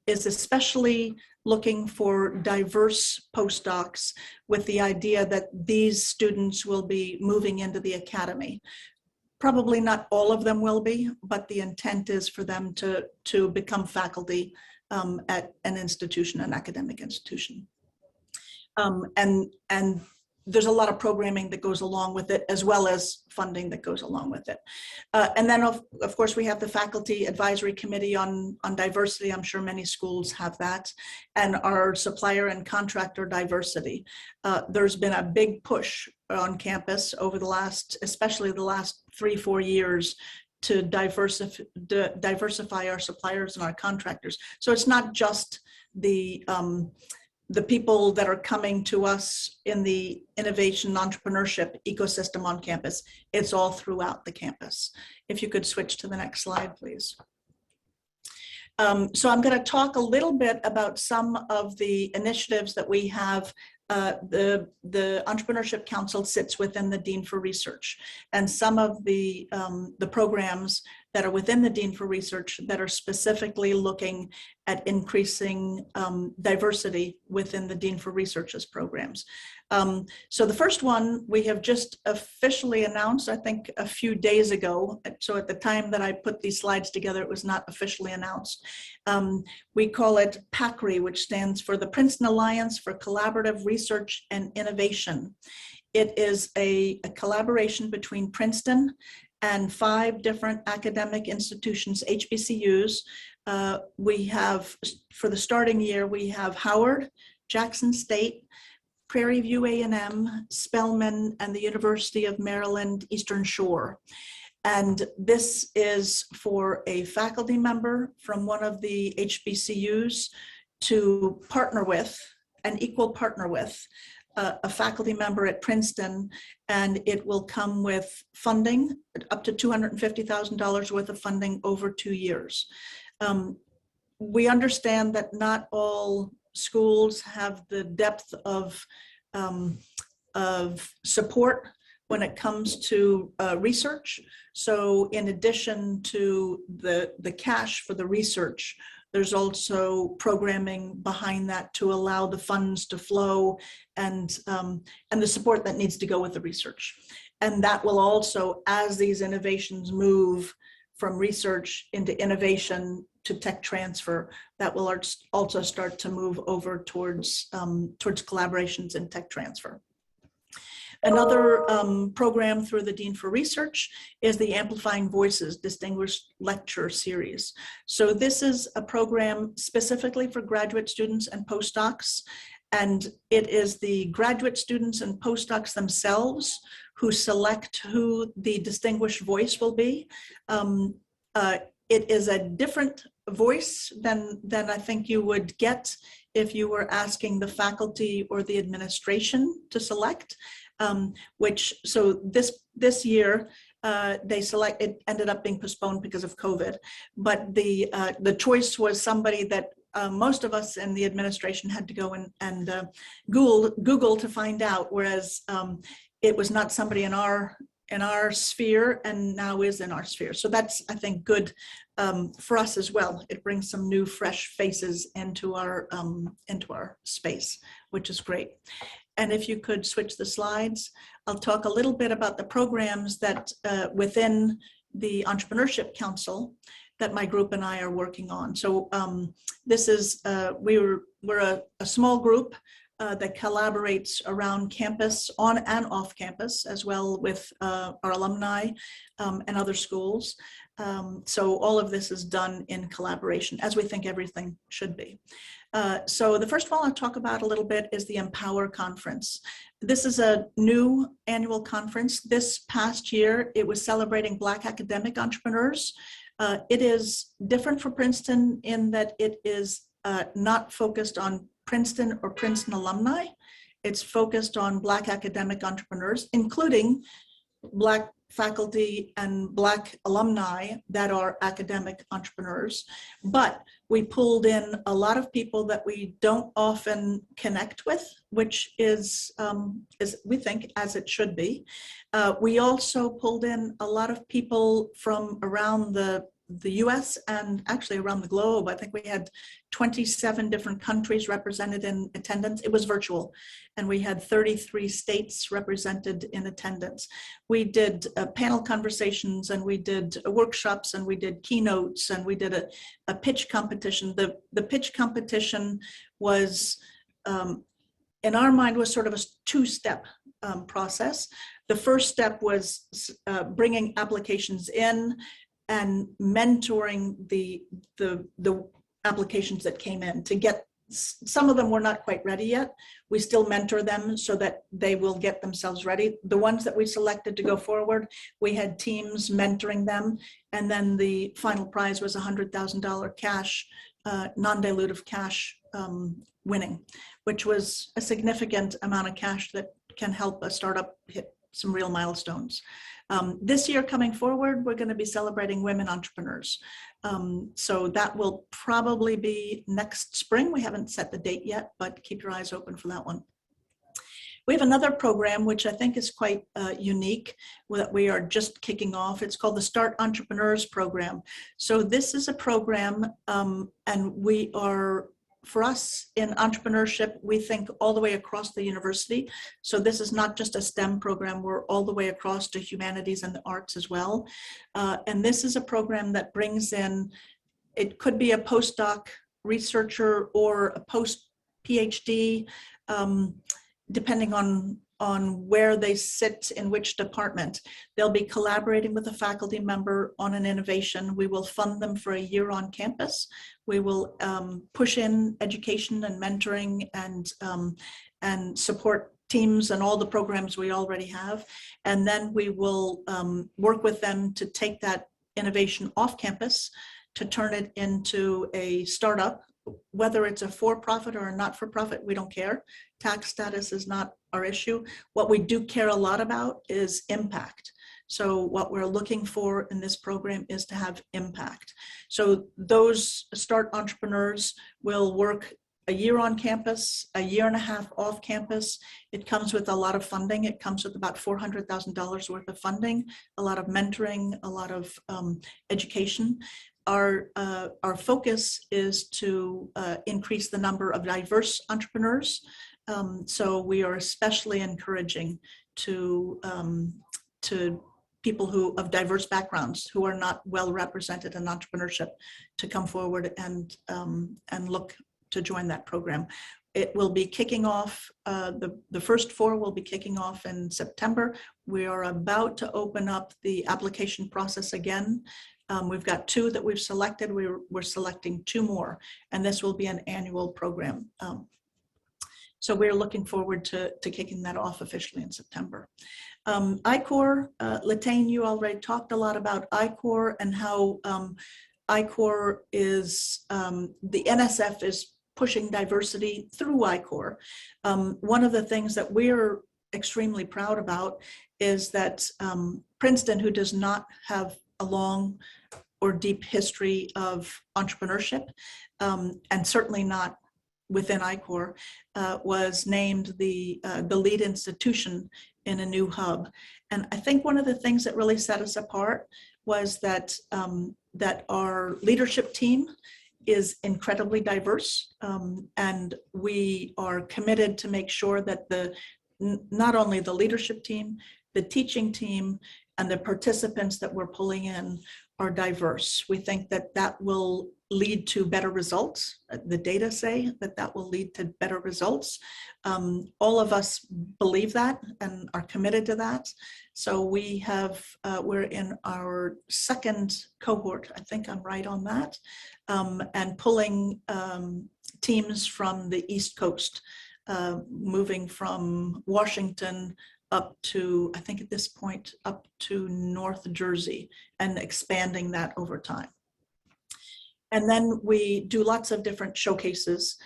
especially looking for diverse postdocs, with the idea that these students will be moving into the academy. Probably not all of them will be, but the intent is for them to become faculty at an institution, an academic institution. And there's a lot of programming that goes along with it, as well as funding that goes along with it. And then of course we have the Faculty Advisory Committee on Diversity. I'm sure many schools have that, and our supplier and contractor diversity. There's been a big push on campus over the last, especially the last 3-4 years, to diversify our suppliers and our contractors. So it's not just the people that are coming to us in the innovation entrepreneurship ecosystem on campus. It's all throughout the campus. If you could switch to the next slide, please. So I'm going to talk a little bit about some of the initiatives that we have. The Entrepreneurship Council sits within the Dean for Research, and some of the programs that are within the Dean for Research that are specifically looking at increasing diversity within the Dean for Research's programs. So the first one we have just officially announced, I think a few days ago. So at the time that I put these slides together, it was not officially announced. We call it PACRI, which stands for the Princeton Alliance for Collaborative Research and Innovation. It is a collaboration between Princeton and 5 different academic institutions, HBCUs. We have, for the starting year, we have Howard, Jackson State, Prairie View A&M, Spelman, and the University of Maryland Eastern Shore. And this is for a faculty member from one of the HBCUs to partner with, an equal partner with, a faculty member at Princeton, and it will come with funding, up to $250,000 worth of funding over 2 years. We understand that not all schools have the depth of support when it comes to research. So in addition to the cash for the research, there's also programming behind that to allow the funds to flow and the support that needs to go with the research. And that will also, as these innovations move from research into innovation to tech transfer, that will also start to move over towards collaborations and tech transfer. Another program through the Dean for Research is the Amplifying Voices Distinguished Lecture Series. So this is a program specifically for graduate students and postdocs, and it is the graduate students and postdocs themselves who select who the distinguished voice will be. It is a different voice than I think you would get if you were asking the faculty or the administration to select. So this year it ended up being postponed because of COVID, but the choice was somebody that most of us in the administration had to go and Google to find out, whereas it was not somebody in our sphere and now is in our sphere. So that's, I think, good for us as well. It brings some new fresh faces into our space, which is great. And if you could switch the slides, I'll talk a little bit about the programs that within the Entrepreneurship Council that my group and I are working on. So this is, we're a small group that collaborates around campus, on and off campus, as well with our alumni and other schools. So all of this is done in collaboration, as we think everything should be. So the first one I'll talk about a little bit is the Empower Conference. This is a new annual conference. This past year, it was celebrating Black academic entrepreneurs. It is different for Princeton in that it is not focused on Princeton or Princeton alumni. It's focused on Black academic entrepreneurs, including Black faculty and Black alumni that are academic entrepreneurs. But we pulled in a lot of people that we don't often connect with, which is we think, as it should be. We also pulled in a lot of people from around the US and actually around the globe. I think we had 27 different countries represented in attendance. It was virtual, and we had 33 states represented in attendance. We did panel conversations, and we did workshops, and we did keynotes, and we did a pitch competition. The pitch competition was, in our mind, was sort of a two-step process. The first step was bringing applications in and mentoring the applications that came in to get, some of them were not quite ready yet. We still mentor them so that they will get themselves ready. The ones that we selected to go forward, we had teams mentoring them. And then the final prize was $100,000 cash, non-dilutive cash winning, which was a significant amount of cash that can help a startup hit some real milestones. This year coming forward, we're going to be celebrating women entrepreneurs. So that will probably be next spring. We haven't set the date yet, but keep your eyes open for that one. We have another program, which I think is quite unique, that we are just kicking off. It's called the Start Entrepreneurs Program. So this is a program, and we are, for us in entrepreneurship, we think all the way across the university. So this is not just a STEM program, we're all the way across to humanities and the arts as well. And this is a program that brings in, it could be a postdoc researcher or a post-PhD, depending on where they sit in which department. They'll be collaborating with a faculty member on an innovation. We will fund them for a year on campus. We will push in education and mentoring and support teams and all the programs we already have. And then we will work with them to take that innovation off campus to turn it into a startup. Whether it's a for-profit or a not-for-profit, we don't care. Tax status is not our issue. What we do care a lot about is impact. So what we're looking for in this program is to have impact. So those Start Entrepreneurs will work a year on campus, a year and a half off campus. It comes with a lot of funding. It comes with about $400,000 worth of funding, a lot of mentoring, a lot of education. Our focus is to increase the number of diverse entrepreneurs. So we are especially encouraging to people who of diverse backgrounds who are not well represented in entrepreneurship to come forward and look to join that program. It will be kicking off, the first 4 will be kicking off in September. We are about to open up the application process again. We've got 2 that we've selected. We're selecting 2 more, and this will be an annual program. So we're looking forward to kicking that off officially in September. I-Corps, Latane, you already talked a lot about I-Corps and how I-Corps is, the NSF is pushing diversity through I-Corps. One of the things that we're extremely proud about is that Princeton, who does not have a long or deep history of entrepreneurship, and certainly not within I-Corps, was named the lead institution in a new hub. And I think one of the things that really set us apart was that that our leadership team is incredibly diverse, and we are committed to make sure that not only the leadership team, the teaching team, and the participants that we're pulling in are diverse. We think that that will lead to better results. The data say that that will lead to better results. All of us believe that and are committed to that. So we have, we're in our 2nd cohort, I think I'm right on that, and pulling teams from the East Coast, moving from Washington up to, I think at this point, up to North Jersey, and expanding that over time. And then we do lots of different showcases.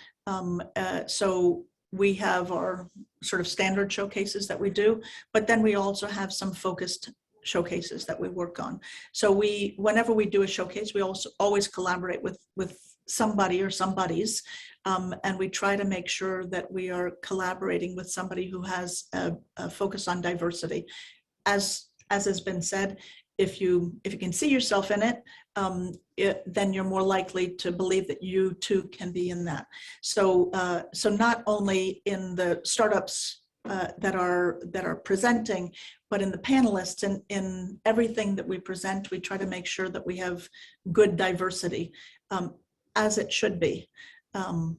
So we have our sort of standard showcases that we do, but then we also have some focused showcases that we work on. So whenever we do a showcase, we also always collaborate with somebody or somebodies, and we try to make sure that we are collaborating with somebody who has a focus on diversity. As has been said, if you can see yourself in it, then you're more likely to believe that you too can be in that. So not only in the startups that are presenting, but in the panelists and in everything that we present, we try to make sure that we have good diversity, as it should be. One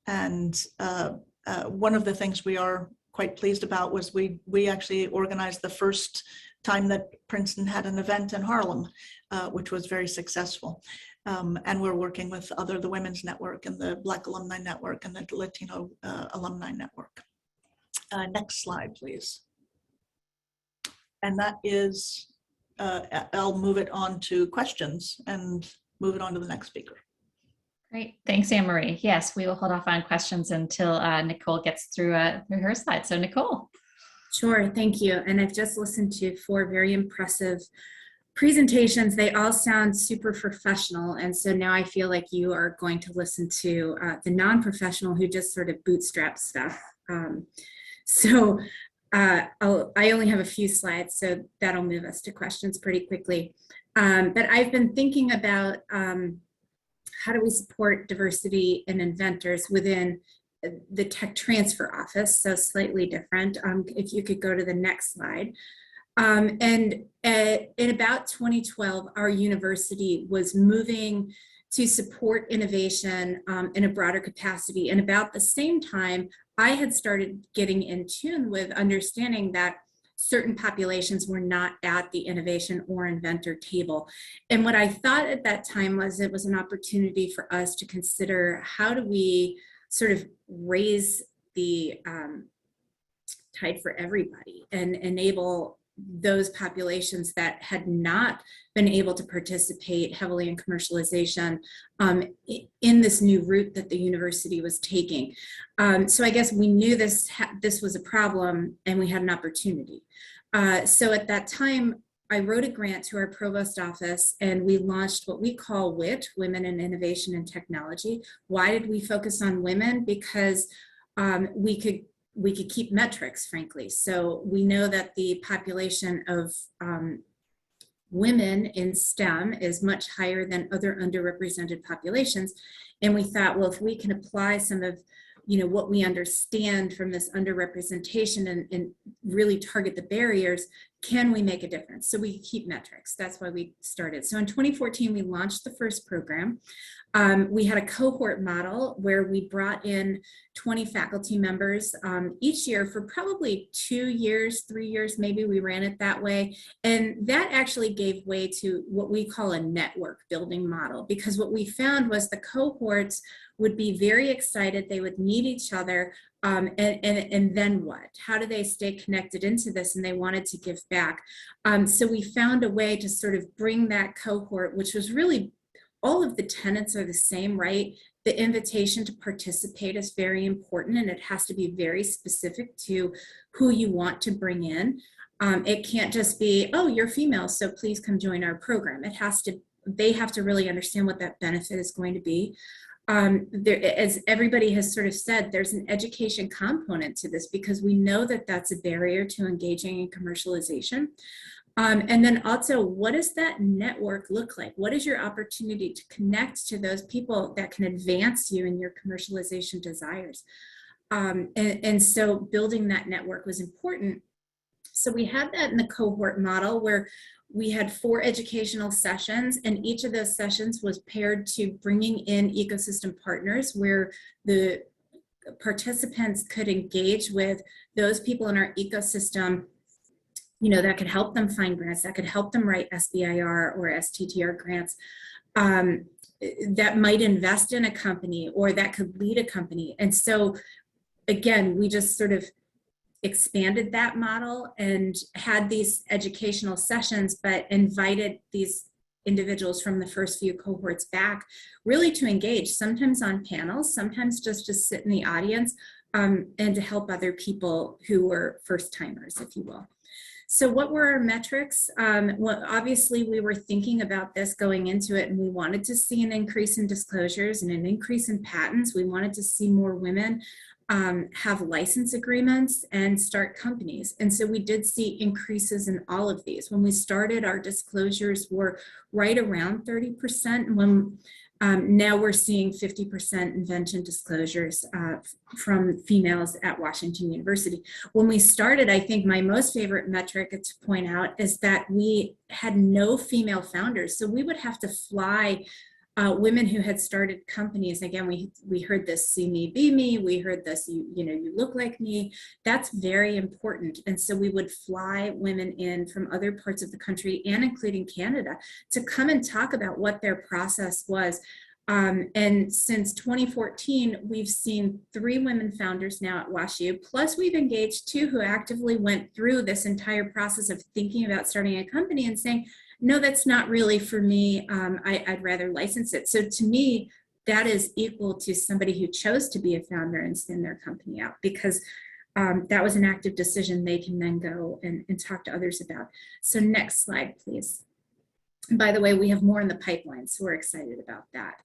of the things we are quite pleased about was we actually organized the first time that Princeton had an event in Harlem, which was very successful. And we're working with the Women's Network and the Black Alumni Network and the Latino Alumni Network. Next slide, please. And that is, I'll move it on to questions and move it on to the next speaker. Great. Thanks, Anne-Marie. Yes, we will hold off on questions until Nicole gets through her slide. So Nicole. Sure, thank you. And I've just listened to 4 very impressive presentations. They all sound super professional. And so now I feel like you are going to listen to the non-professional who just sort of bootstrap stuff. So I only have a few slides, so that'll move us to questions pretty quickly. But I've been thinking about how do we support diversity in inventors within the tech transfer office, so slightly different. If you could go to the next slide. In about 2012, our university was moving to support innovation in a broader capacity. And about the same time, I had started getting in tune with understanding that certain populations were not at the innovation or inventor table. And what I thought at that time was it was an opportunity for us to consider how do we sort of raise the tide for everybody and enable those populations that had not been able to participate heavily in commercialization in this new route that the university was taking. So I guess we knew this was a problem and we had an opportunity. So at that time, I wrote a grant to our provost office and we launched what we call WIT, Women in Innovation and Technology. Why did we focus on women? Because we could keep metrics, frankly. So we know that the population of women in STEM is much higher than other underrepresented populations. And we thought, well, if we can apply some of what we understand from this underrepresentation and really target the barriers, can we make a difference? So we keep metrics. That's why we started. So in 2014, we launched the first program. We had a cohort model where we brought in 20 faculty members each year for probably 2 years, 3 years, maybe we ran it that way. And that actually gave way to what we call a network building model, because what we found was the cohorts would be very excited, they would meet each other, and then what? How do they stay connected into this? And they wanted to give back. So we found a way to sort of bring that cohort, which was really, all of the tenets are the same, right? The invitation to participate is very important and it has to be very specific to who you want to bring in. It can't just be, oh, you're female, so please come join our program. They have to really understand what that benefit is going to be. As everybody has sort of said, there's an education component to this because we know that that's a barrier to engaging in commercialization. And then also, what does that network look like? What is your opportunity to connect to those people that can advance you in your commercialization desires? And so building that network was important. So we had that in the cohort model where we had 4 educational sessions, and each of those sessions was paired to bringing in ecosystem partners where the participants could engage with those people in our ecosystem, that could help them find grants, that could help them write SBIR or STTR grants, that might invest in a company or that could lead a company. And so again, we just sort of expanded that model and had these educational sessions, but invited these individuals from the first few cohorts back really to engage, sometimes on panels, sometimes just to sit in the audience and to help other people who were first timers, if you will. So what were our metrics? Well, obviously we were thinking about this going into it, and we wanted to see an increase in disclosures and an increase in patents. We wanted to see more women have license agreements and start companies. And so we did see increases in all of these. When we started, our disclosures were right around 30%. When now we're seeing 50% invention disclosures from females at Washington University. When we started, I think my most favorite metric to point out is that we had no female founders. So we would have to fly women who had started companies. Again, we heard this, see me, be me. We heard this, you look like me. That's very important. And so we would fly women in from other parts of the country and including Canada to come and talk about what their process was. And since 2014, we've seen 3 women founders now at WashU, plus we've engaged 2 who actively went through this entire process of thinking about starting a company and saying, no, that's not really for me. I'd rather license it. So to me, that is equal to somebody who chose to be a founder and spin their company out, because that was an active decision they can then go and talk to others about. So next slide, please. By the way, we have more in the pipeline, so we're excited about that.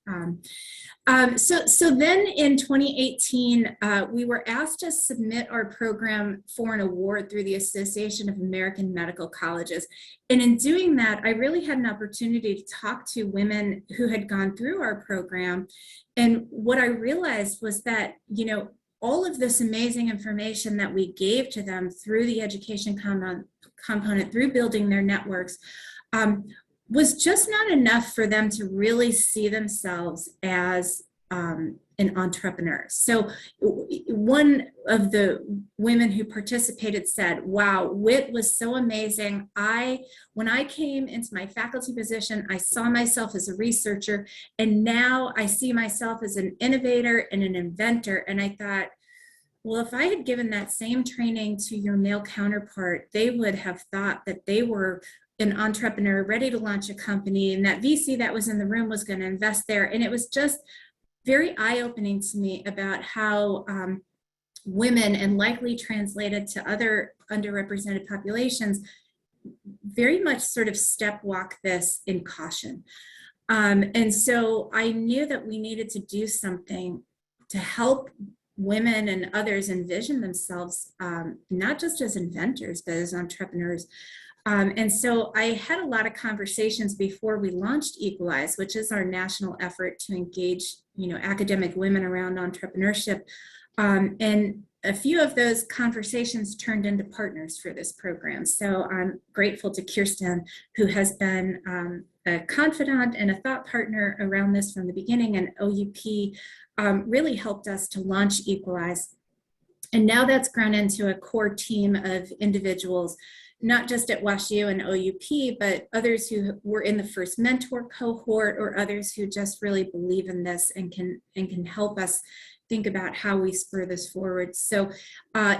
So then in 2018, we were asked to submit our program for an award through the Association of American Medical Colleges. And in doing that, I really had an opportunity to talk to women who had gone through our program. And what I realized was that, you know, all of this amazing information that we gave to them through the education component, through building their networks, was just not enough for them to really see themselves as an entrepreneur. So one of the women who participated said, wow, WIT was so amazing. When I came into my faculty position, I saw myself as a researcher, and now I see myself as an innovator and an inventor. And I thought, well, if I had given that same training to your male counterpart, they would have thought that they were an entrepreneur ready to launch a company, and that VC that was in the room was going to invest there. And it was just very eye-opening to me about how women, and likely translated to other underrepresented populations, very much sort of step walk this in caution. And so I knew that we needed to do something to help women and others envision themselves, not just as inventors, but as entrepreneurs. And so I had a lot of conversations before we launched Equalize, which is our national effort to engage, you know, academic women around entrepreneurship. And a few of those conversations turned into partners for this program. So I'm grateful to Kirsten, who has been a confidant and a thought partner around this from the beginning, and OUP really helped us to launch Equalize. And now that's grown into a core team of individuals, not just at WashU and OUP, but others who were in the first mentor cohort, or others who just really believe in this and can help us think about how we spur this forward. So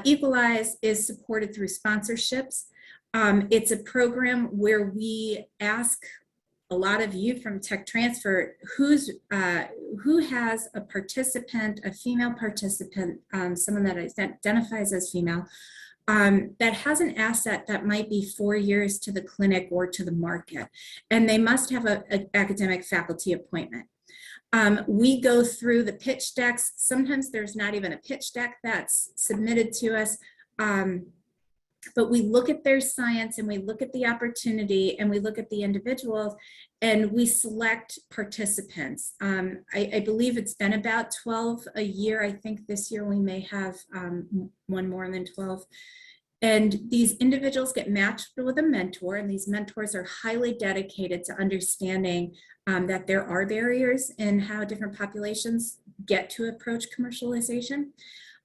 Equalize is supported through sponsorships. It's a program where we ask a lot of you from Tech Transfer who has a participant, a female participant, someone that identifies as female, that has an asset that might be 4 years to the clinic or to the market, and they must have an academic faculty appointment. We go through the pitch decks. Sometimes there's not even a pitch deck that's submitted to us, but we look at their science, and we look at the opportunity, and we look at the individuals, and we select participants. I believe it's been about 12 a year. I think this year we may have one more than 12. And these individuals get matched with a mentor, and these mentors are highly dedicated to understanding that there are barriers in how different populations get to approach commercialization.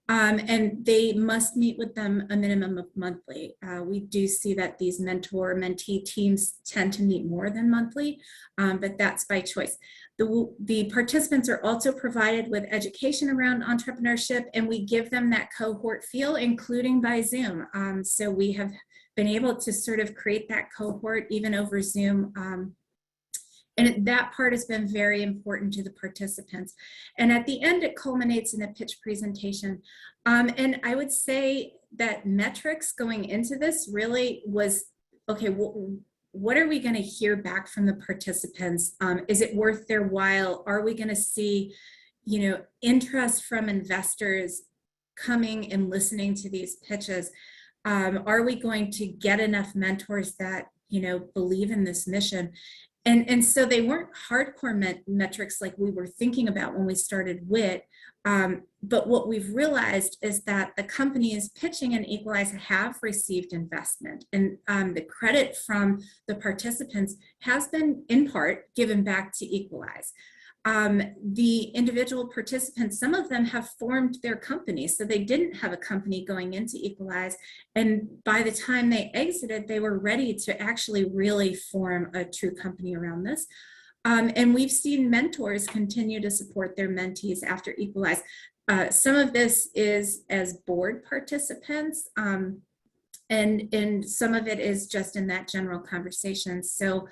And they must meet with them a minimum of monthly. We do see that these mentor-mentee teams tend to meet more than monthly, but that's by choice. The participants are also provided with education around entrepreneurship, and we give them that cohort feel, including by Zoom. So we have been able to sort of create that cohort even over Zoom. And that part has been very important to the participants. And at the end, it culminates in a pitch presentation. And I would say that metrics going into this really was, okay, what are we going to hear back from the participants? Is it worth their while? Are we going to see, you know, interest from investors coming and listening to these pitches? Are we going to get enough mentors that, you know, believe in this mission? And so they weren't hardcore metrics like we were thinking about when we started WIT. But what we've realized is that the companies pitching in Equalize have received investment, and the credit from the participants has been in part given back to Equalize. The individual participants, some of them have formed their companies, so they didn't have a company going into Equalize, and by the time they exited, they were ready to actually really form a true company around this. And we've seen mentors continue to support their mentees after Equalize. Some of this is as board participants, and some of it is just in that general conversation. So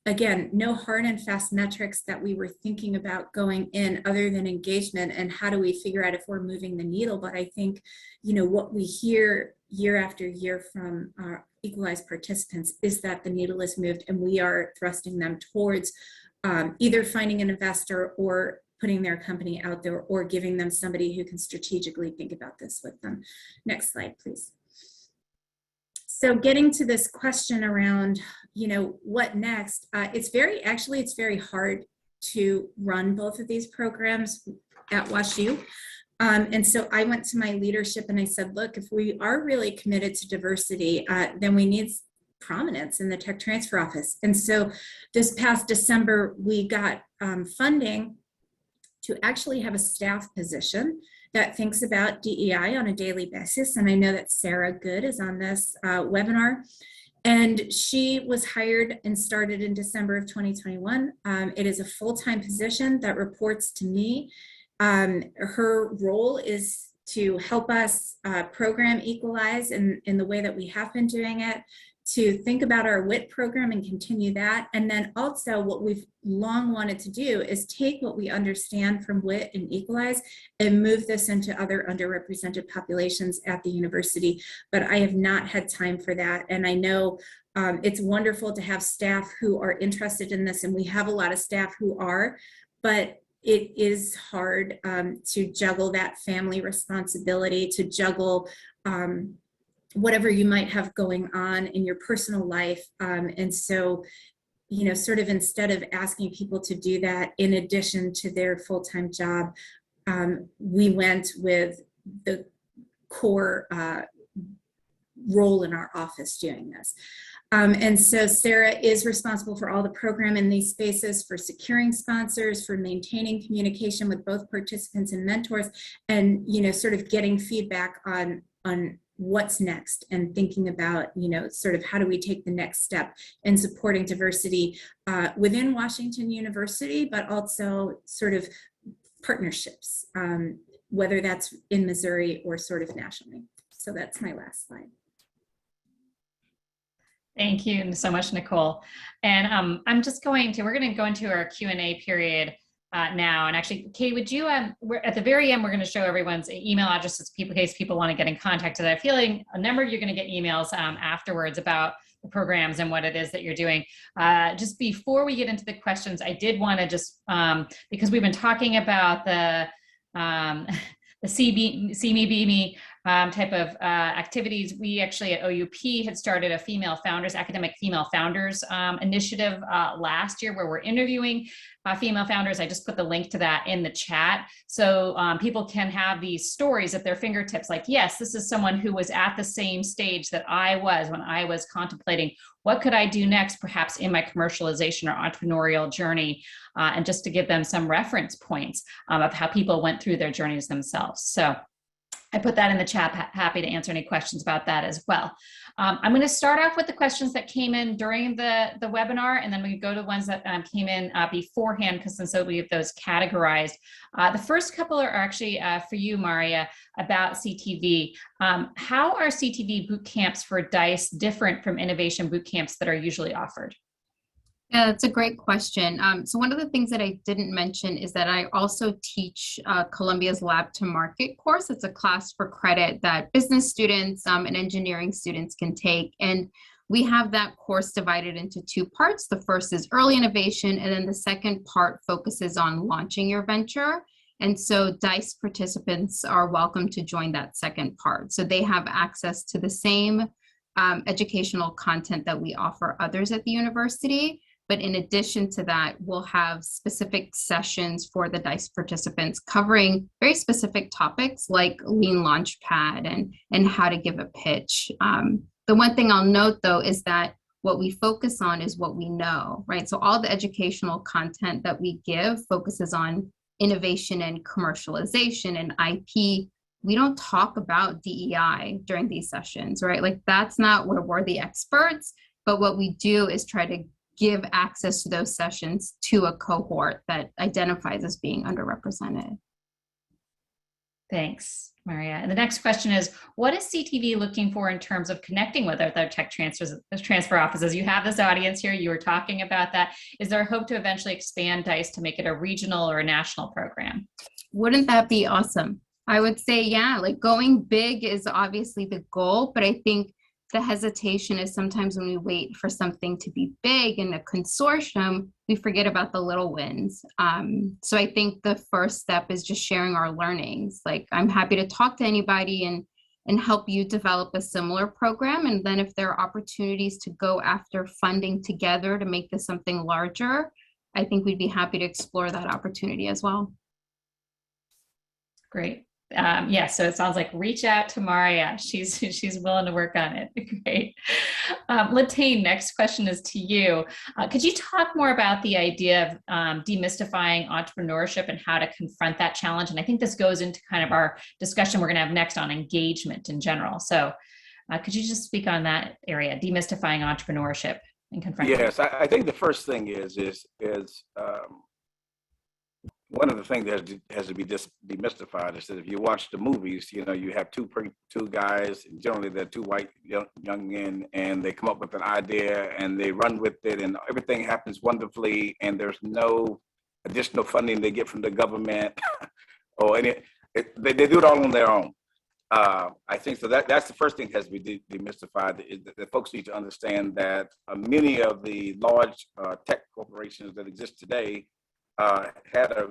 again, no hard and fast metrics that we were thinking about going in other than engagement and how do we figure out if we're moving the needle. But I think, you know, what we hear year after year from equalized participants is that the needle is moved and we are thrusting them towards either finding an investor or putting their company out there or giving them somebody who can strategically think about this with them. Next slide, please. So getting to this question around, what next? It's very hard to run both of these programs at WashU. And so I went to my leadership and I said, look, if we are really committed to diversity, then we need prominence in the tech transfer office. And so this past December, we got funding to actually have a staff position that thinks about DEI on a daily basis. And I know that Sarah Good is on this webinar. And she was hired and started in December of 2021. It is a full-time position that reports to me. Her role is to help us program Equalize in the way that we have been doing it, to think about our WIT program and continue that. And then also what we've long wanted to do is take what we understand from WIT and Equalize and move this into other underrepresented populations at the university. But I have not had time for that. And I know it's wonderful to have staff who are interested in this, and we have a lot of staff who are, but it is hard to juggle that family responsibility, to juggle whatever you might have going on in your personal life. And so, sort of instead of asking people to do that in addition to their full-time job, we went with the core role in our office doing this. And so Sarah is responsible for all the program in these spaces, for securing sponsors, for maintaining communication with both participants and mentors, and, sort of getting feedback on what's next and thinking about, sort of how do we take the next step in supporting diversity within Washington University, but also sort of partnerships, whether that's in Missouri or sort of nationally. So that's my last slide. Thank you so much, Nicole. And we're going to go into our Q&A period now. And actually, Kate, would you, we're at the very end, we're going to show everyone's email addresses in case people want to get in contact. And I'm feeling a number of you are going to get emails afterwards about the programs and what it is that you're doing. Just before we get into the questions, I did want to just, because we've been talking about the See Me, Be Me type of activities. We actually at OUP had started a academic female founders initiative last year where we're interviewing female founders. I just put the link to that in the chat. So people can have these stories at their fingertips, like, yes, this is someone who was at the same stage that I was when I was contemplating what could I do next, perhaps in my commercialization or entrepreneurial journey, and just to give them some reference points of how people went through their journeys themselves. So I put that in the chat, happy to answer any questions about that as well. I'm going to start off with the questions that came in during the webinar, and then we go to the ones that came in beforehand, because since we have those categorized. The first couple are actually for you, Maria, about CTV. How are CTV boot camps for DICE different from innovation boot camps that are usually offered? Yeah, that's a great question. So one of the things that I didn't mention is that I also teach Columbia's Lab to Market course. It's a class for credit that business students and engineering students can take. And we have that course divided into two parts. The first is early innovation, and then the second part focuses on launching your venture. And so DICE participants are welcome to join that second part. So they have access to the same educational content that we offer others at the university. But in addition to that, we'll have specific sessions for the DICE participants covering very specific topics like Lean Launchpad and how to give a pitch. The one thing I'll note, though, is that what we focus on is what we know, right? So all the educational content that we give focuses on innovation and commercialization and IP. We don't talk about DEI during these sessions, right? Like, that's not where we're the experts, but what we do is try to give access to those sessions to a cohort that identifies as being underrepresented. Thanks, Maria. And the next question is, what is CTV looking for in terms of connecting with other tech transfer offices? You have this audience here, you were talking about that. Is there a hope to eventually expand DICE to make it a regional or a national program? Wouldn't that be awesome? I would say, yeah, like going big is obviously the goal, but I think the hesitation is sometimes when we wait for something to be big in a consortium, we forget about the little wins. So I think the first step is just sharing our learnings. Like, I'm happy to talk to anybody and help you develop a similar program. And then if there are opportunities to go after funding together to make this something larger, I think we'd be happy to explore that opportunity as well. Great. Yeah, so it sounds like reach out to Maria. She's willing to work on it. Great. Latane, next question is to you. Could you talk more about the idea of demystifying entrepreneurship and how to confront that challenge? And I think this goes into kind of our discussion we're going to have next on engagement in general. So could you just speak on that area, demystifying entrepreneurship and confronting? Yes, I think the first thing is one of the things that has to be demystified is that if you watch the movies, you know, you have two guys, generally they're two white young men, and they come up with an idea and they run with it, and everything happens wonderfully, and there's no additional funding they get from the government or any. They do it all on their own. I think so. That's the first thing that has to be demystified. Is that folks need to understand that many of the large tech corporations that exist today had a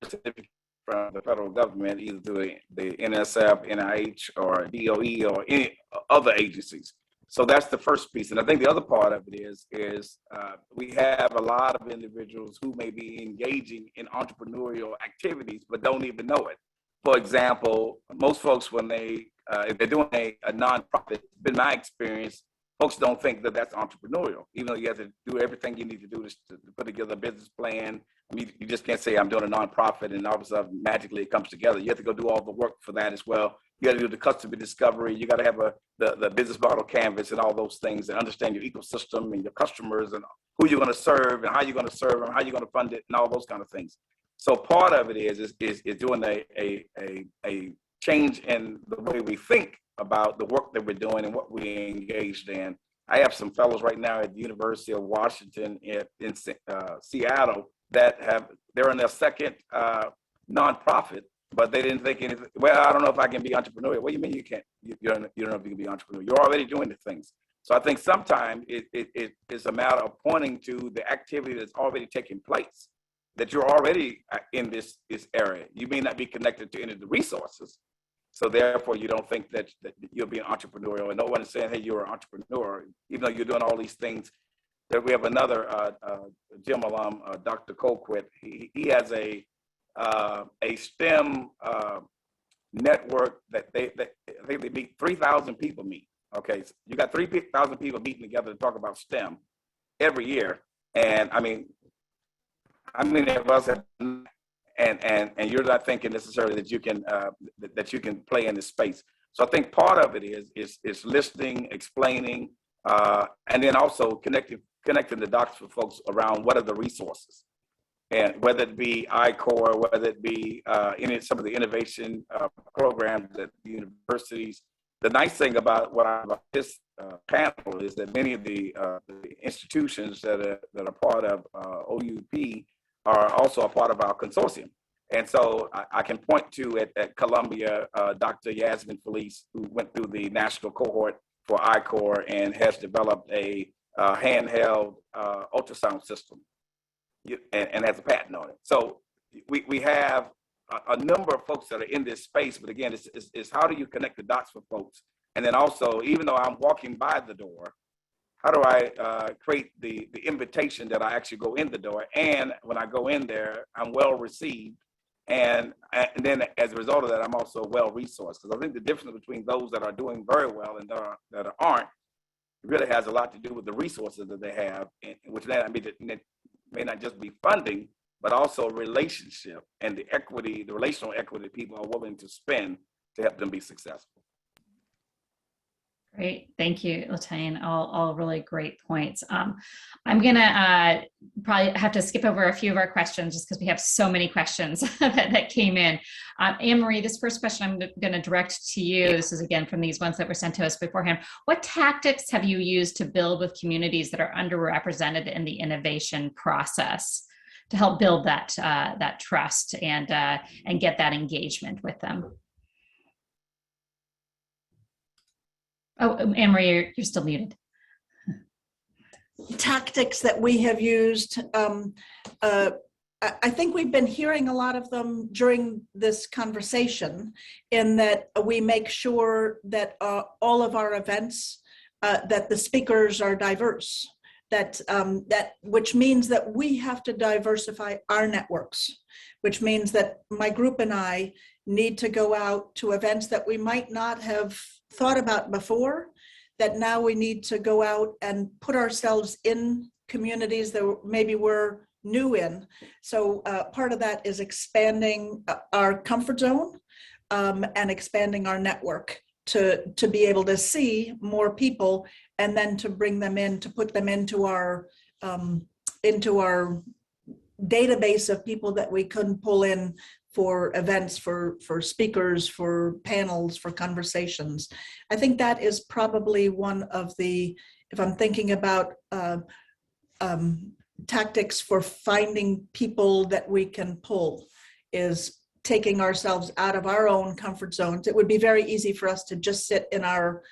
certificate from the federal government, either through the NSF, NIH, or DOE, or any other agencies. So that's the first piece. And I think the other part of it is we have a lot of individuals who may be engaging in entrepreneurial activities but don't even know it. For example, most folks, when if they're doing a nonprofit, it's been my experience, folks don't think that that's entrepreneurial, even though you have to do everything you need to do to put together a business plan. I mean, you just can't say I'm doing a nonprofit and all of a sudden magically it comes together. You have to go do all the work for that as well. You got to do the customer discovery. You got to have the business model canvas and all those things, and understand your ecosystem and your customers and who you're going to serve and how you're going to serve them, how you're going to fund it, and all those kind of things. So part of it is doing a change in the way we think about the work that we're doing and what we're engaged in. I have some fellows right now at the University of Washington in Seattle that they're in their second nonprofit, but they didn't think anything. Well, I don't know if I can be entrepreneurial. What do you mean you can't? You don't know if you can be entrepreneurial. You're already doing the things. So I think sometimes it's a matter of pointing to the activity that's already taking place, that you're already in this area. You may not be connected to any of the resources. So therefore, you don't think that you'll be an entrepreneurial, and no one is saying, hey, you're an entrepreneur, even though you're doing all these things. That we have another Jim alum, Dr. Colquitt. He has a STEM network that I think they meet 3,000 people meet. Okay, so you got 3,000 people meeting together to talk about STEM every year, and I mean, how many of us have? And you're not thinking necessarily that you can play in this space. So I think part of it is listening, explaining, and then also connecting the dots for folks around what are the resources, and whether it be I-Core, whether it be some of the innovation programs at the universities. The nice thing about this panel is that many of the institutions that are part of OUP are also a part of our consortium. And so I can point to at Columbia, Dr. Yasmin Felice, who went through the national cohort for I-Core and has developed a handheld ultrasound system and has a patent on it. So we have a number of folks that are in this space, but again, it's how do you connect the dots for folks? And then also, even though I'm walking by the door, how do I create the invitation that I actually go in the door? And when I go in there, I'm well received. And then as a result of that, I'm also well resourced. Because I think the difference between those that are doing very well and that aren't really has a lot to do with the resources that they have, which may not just be funding, but also relationship and the relational equity people are willing to spend to help them be successful. Great. Thank you, Latane. All really great points. I'm going to probably have to skip over a few of our questions just because we have so many questions that came in. Anne-Marie, this first question I'm going to direct to you. This is again from these ones that were sent to us beforehand. What tactics have you used to build with communities that are underrepresented in the innovation process to help build that trust and get that engagement with them? Oh, Anne-Marie, you're still muted. Tactics that we have used. I think we've been hearing a lot of them during this conversation, in that we make sure that all of our events, that the speakers are diverse, which means that we have to diversify our networks, which means that my group and I need to go out to events that we might not have thought about before, that now we need to go out and put ourselves in communities that maybe we're new in. So part of that is expanding our comfort zone and expanding our network to be able to see more people, and then to bring them in, to put them into our database of people that we couldn't pull in for events, for speakers, for panels, for conversations. I think that is probably one of the, if I'm thinking about tactics for finding people that we can pull, is taking ourselves out of our own comfort zones. It would be very easy for us to just sit in our,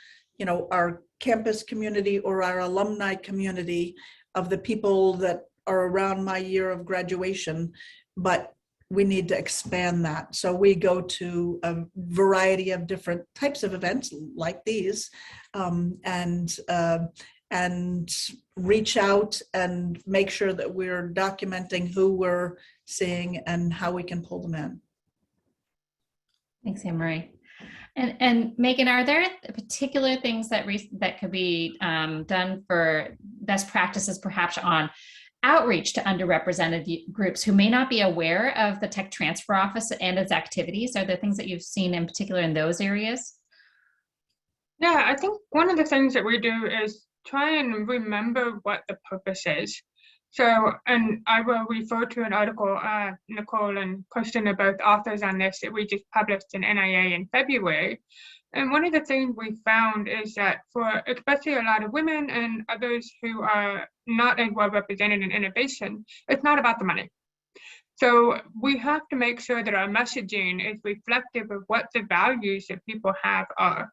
our campus community or our alumni community of the people that are around my year of graduation, but we need to expand that. So we go to a variety of different types of events like these, and reach out and make sure that we're documenting who we're seeing and how we can pull them in. Thanks, Anne-Marie. And Megan, are there particular things that could be done for best practices, perhaps on outreach to underrepresented groups who may not be aware of the Tech Transfer Office and its activities? Are there things that you've seen in particular in those areas? Yeah, I think one of the things that we do is try and remember what the purpose is. So, and I will refer to an article, Nicole and Kristen are both authors on this, that we just published in NIA in February. And one of the things we found is that for especially a lot of women and others who are not as well represented in innovation, it's not about the money. So we have to make sure that our messaging is reflective of what the values that people have are.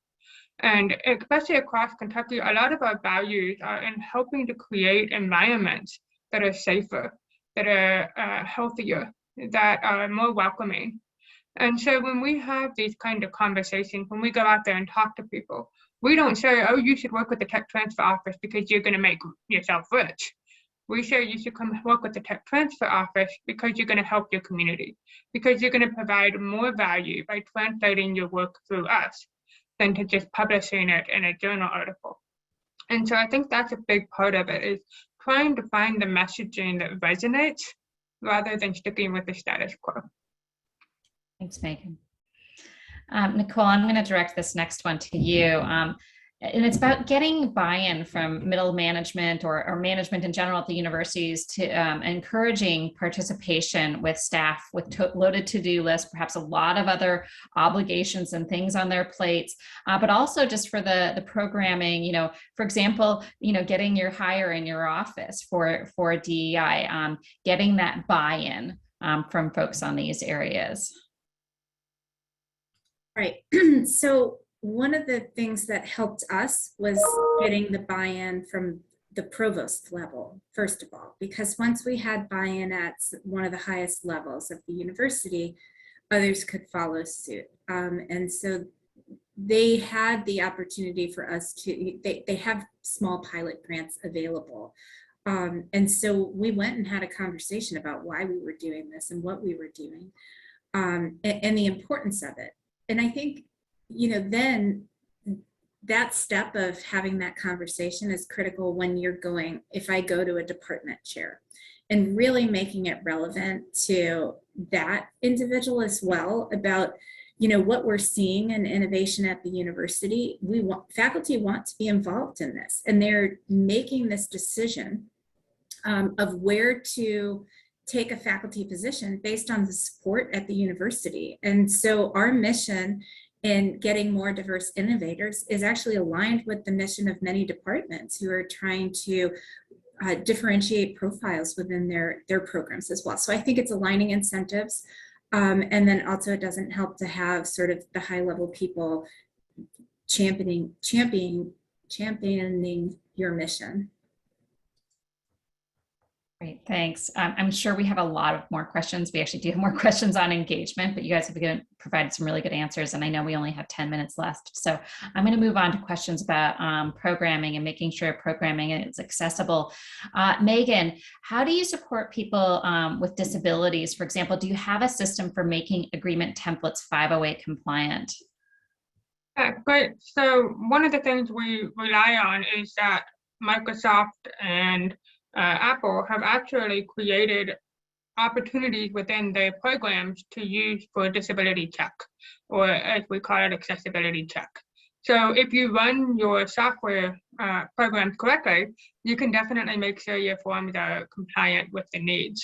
And especially across Kentucky, a lot of our values are in helping to create environments that are safer, that are healthier, that are more welcoming. And so when we have these kind of conversations, when we go out there and talk to people, we don't say, oh, you should work with the Tech Transfer Office because you're going to make yourself rich. We say you should come work with the Tech Transfer Office because you're going to help your community, because you're going to provide more value by translating your work through us than to just publishing it in a journal article. And so I think that's a big part of it, is trying to find the messaging that resonates rather than sticking with the status quo. Thanks, Megan. Nicole, I'm going to direct this next one to you. And it's about getting buy-in from middle management or management in general at the universities to encouraging participation with staff with loaded to-do lists, perhaps a lot of other obligations and things on their plates, but also just for the programming, for example, getting your hire in your office for DEI, getting that buy-in from folks on these areas. Right. So one of the things that helped us was getting the buy-in from the provost level, first of all, because once we had buy-in at one of the highest levels of the university, others could follow suit. And so they had the opportunity for us to, they have small pilot grants available. And so we went and had a conversation about why we were doing this and what we were doing, and the importance of it. And I think, then that step of having that conversation is critical when you're going, if I go to a department chair, and really making it relevant to that individual as well about, what we're seeing in innovation at the university. Faculty want to be involved in this, and they're making this decision of where to take a faculty position based on the support at the university. And so our mission in getting more diverse innovators is actually aligned with the mission of many departments who are trying to differentiate profiles within their programs as well. So I think it's aligning incentives. And then also it doesn't help to have sort of the high level people championing your mission. Great, thanks. I'm sure we have a lot of more questions. We actually do have more questions on engagement, but you guys have provided some really good answers, and I know we only have 10 minutes left. So I'm going to move on to questions about programming and making sure programming is accessible. Megan, how do you support people with disabilities? For example, do you have a system for making agreement templates 508 compliant? Great. So one of the things we rely on is that Microsoft and Apple have actually created opportunities within their programs to use for disability check, or as we call it, accessibility check. So if you run your software programs correctly, you can definitely make sure your forms are compliant with the needs.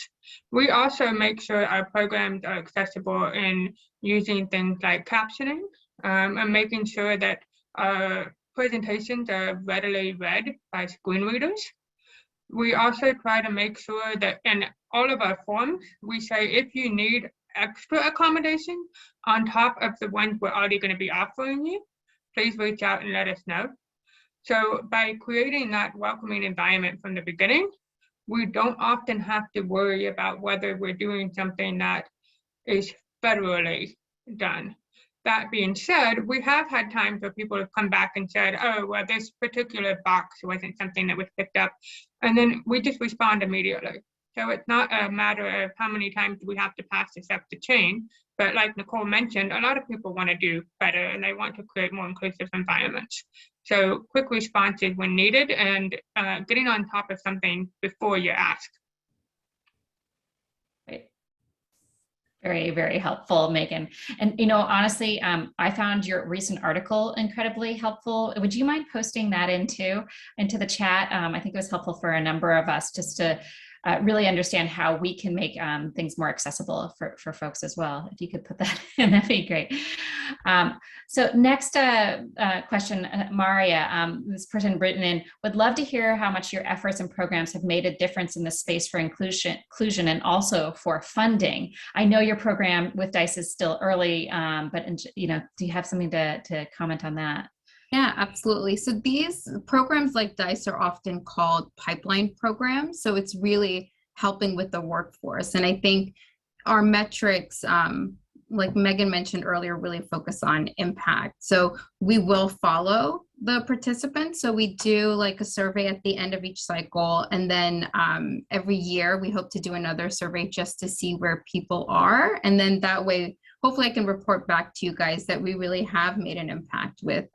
We also make sure our programs are accessible in using things like captioning and making sure that our presentations are readily read by screen readers. We also try to make sure that in all of our forms, we say if you need extra accommodation on top of the ones we're already going to be offering you, please reach out and let us know. So by creating that welcoming environment from the beginning, we don't often have to worry about whether we're doing something that is federally done. That being said, we have had times where people have come back and said, oh, well, this particular box wasn't something that was picked up. And then we just respond immediately. So it's not a matter of how many times we have to pass this up the chain. But like Nicole mentioned, a lot of people want to do better and they want to create more inclusive environments. So quick responses when needed and getting on top of something before you ask. Very, very helpful, Megan. And, you know, honestly, I found your recent article incredibly helpful. Would you mind posting that into the chat? I think it was helpful for a number of us just to really understand how we can make things more accessible for folks as well. If you could put that in, that'd be great. So next question, Maria, this person written in, would love to hear how much your efforts and programs have made a difference in the space for inclusion and also for funding. I know your program with DICE is still early, but you know, do you have something to comment on that? Yeah, absolutely. So these programs like DICE are often called pipeline programs. So it's really helping with the workforce. And I think our metrics, like Megan mentioned earlier, really focus on impact. So we will follow the participants. So we do like a survey at the end of each cycle. And then every year we hope to do another survey just to see where people are. And then that way, hopefully I can report back to you guys that we really have made an impact with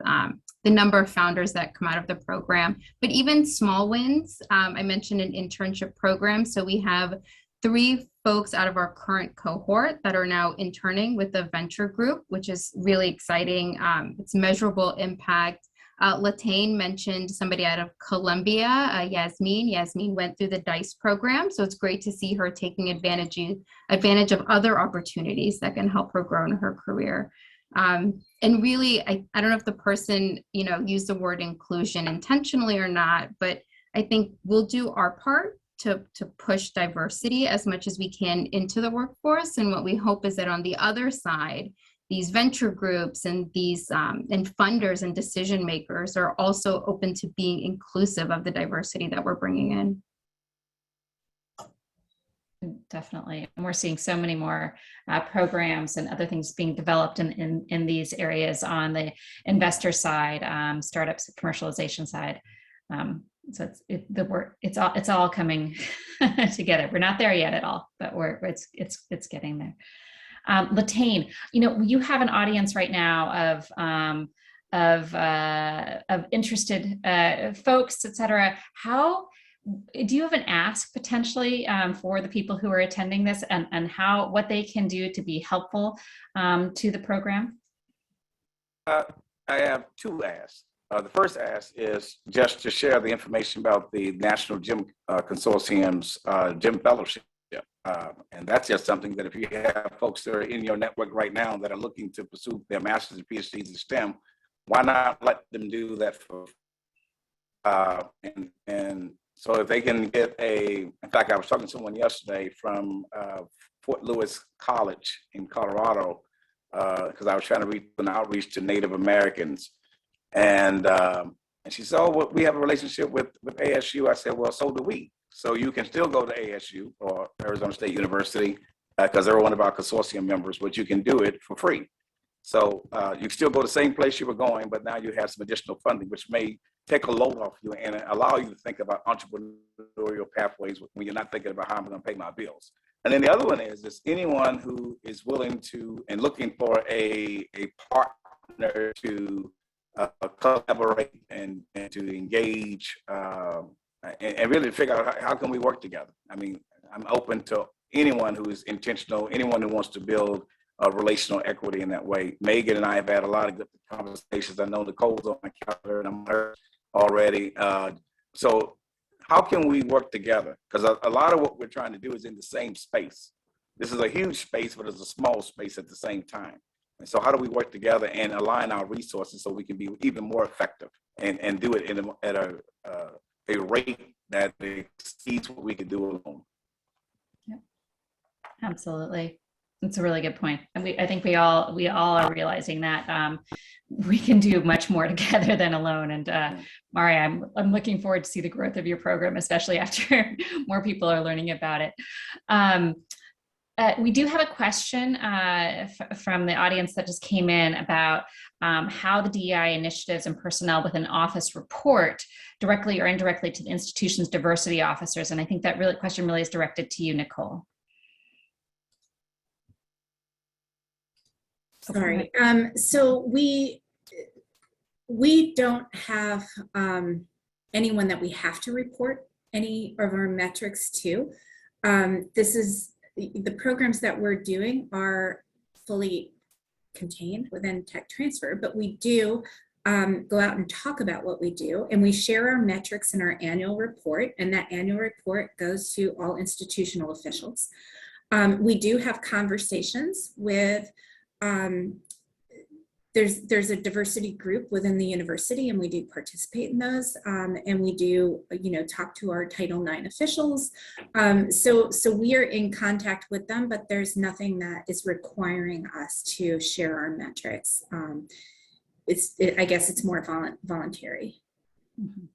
the number of founders that come out of the program, but even small wins. I mentioned an internship program. So we have 3 folks out of our current cohort that are now interning with the venture group, which is really exciting. It's measurable impact. Latane mentioned somebody out of Columbia, Yasmin. Yasmin went through the DICE program. So it's great to see her taking advantage of other opportunities that can help her grow in her career. And really, I don't know if the person, you know, used the word inclusion intentionally or not, but I think we'll do our part to push diversity as much as we can into the workforce. And what we hope is that on the other side, these venture groups and these and funders and decision makers are also open to being inclusive of the diversity that we're bringing in. Definitely. And we're seeing so many more programs and other things being developed in these areas on the investor side, startups, commercialization side. So it's all coming together. We're not there yet at all, but it's getting there. Latane, you know, you have an audience right now of interested folks, et cetera. How do you have an ask potentially for the people who are attending this and what they can do to be helpful to the program? I have 2 asks. The first ask is just to share the information about the National Gym Consortium's Gym Fellowship. And that's just something that if you have folks that are in your network right now that are looking to pursue their master's and PhDs in STEM, why not let them do that for and so if they can get in fact, I was talking to someone yesterday from Fort Lewis College in Colorado, because I was trying to reach an outreach to Native Americans. And she said, oh, well, we have a relationship with ASU. I said, well, so do we. So you can still go to ASU or Arizona State University because they're one of our consortium members, but you can do it for free. So you still go to the same place you were going, but now you have some additional funding, which may take a load off you and allow you to think about entrepreneurial pathways when you're not thinking about how I'm going to pay my bills. And then the other one is anyone who is willing to and looking for a partner to collaborate and to engage and really figure out how can we work together. I mean, I'm open to anyone who is intentional, anyone who wants to build relational equity in that way. Megan and I have had a lot of good conversations. I know Nicole's on my calendar and I'm her already. So how can we work together? Because a lot of what we're trying to do is in the same space. This is a huge space, but it's a small space at the same time. And so how do we work together and align our resources so we can be even more effective and do it at a rate that exceeds what we can do alone? Yep. Absolutely. That's a really good point. And I think we all are realizing that we can do much more together than alone. And Mari, I'm looking forward to see the growth of your program, especially after more people are learning about it. We do have a question from the audience that just came in about how the DEI initiatives and personnel within office report directly or indirectly to the institution's diversity officers. And I think that question really is directed to you, Nicole. Sorry. So we don't have anyone that we have to report any of our metrics to. The programs that we're doing are fully contained within tech transfer, but we do go out and talk about what we do, and we share our metrics in our annual report, and that annual report goes to all institutional officials. We do have conversations with there's a diversity group within the university, and we do participate in those, and we do talk to our Title IX officials. So we are in contact with them, but there's nothing that is requiring us to share our metrics. I guess it's more voluntary. Mm-hmm.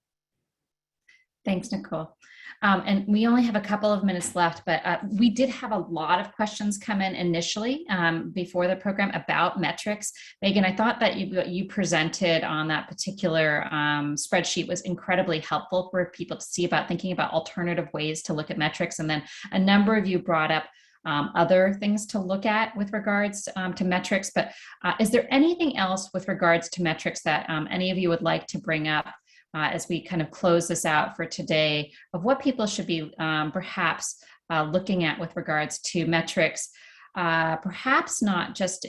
Thanks, Nicole. And we only have a couple of minutes left, but we did have a lot of questions come in initially before the program about metrics. Megan, I thought that you presented on that particular spreadsheet was incredibly helpful for people to see about thinking about alternative ways to look at metrics. And then a number of you brought up other things to look at with regards to metrics. But is there anything else with regards to metrics that any of you would like to bring up as we kind of close this out for today of what people should be perhaps looking at with regards to metrics, perhaps not just,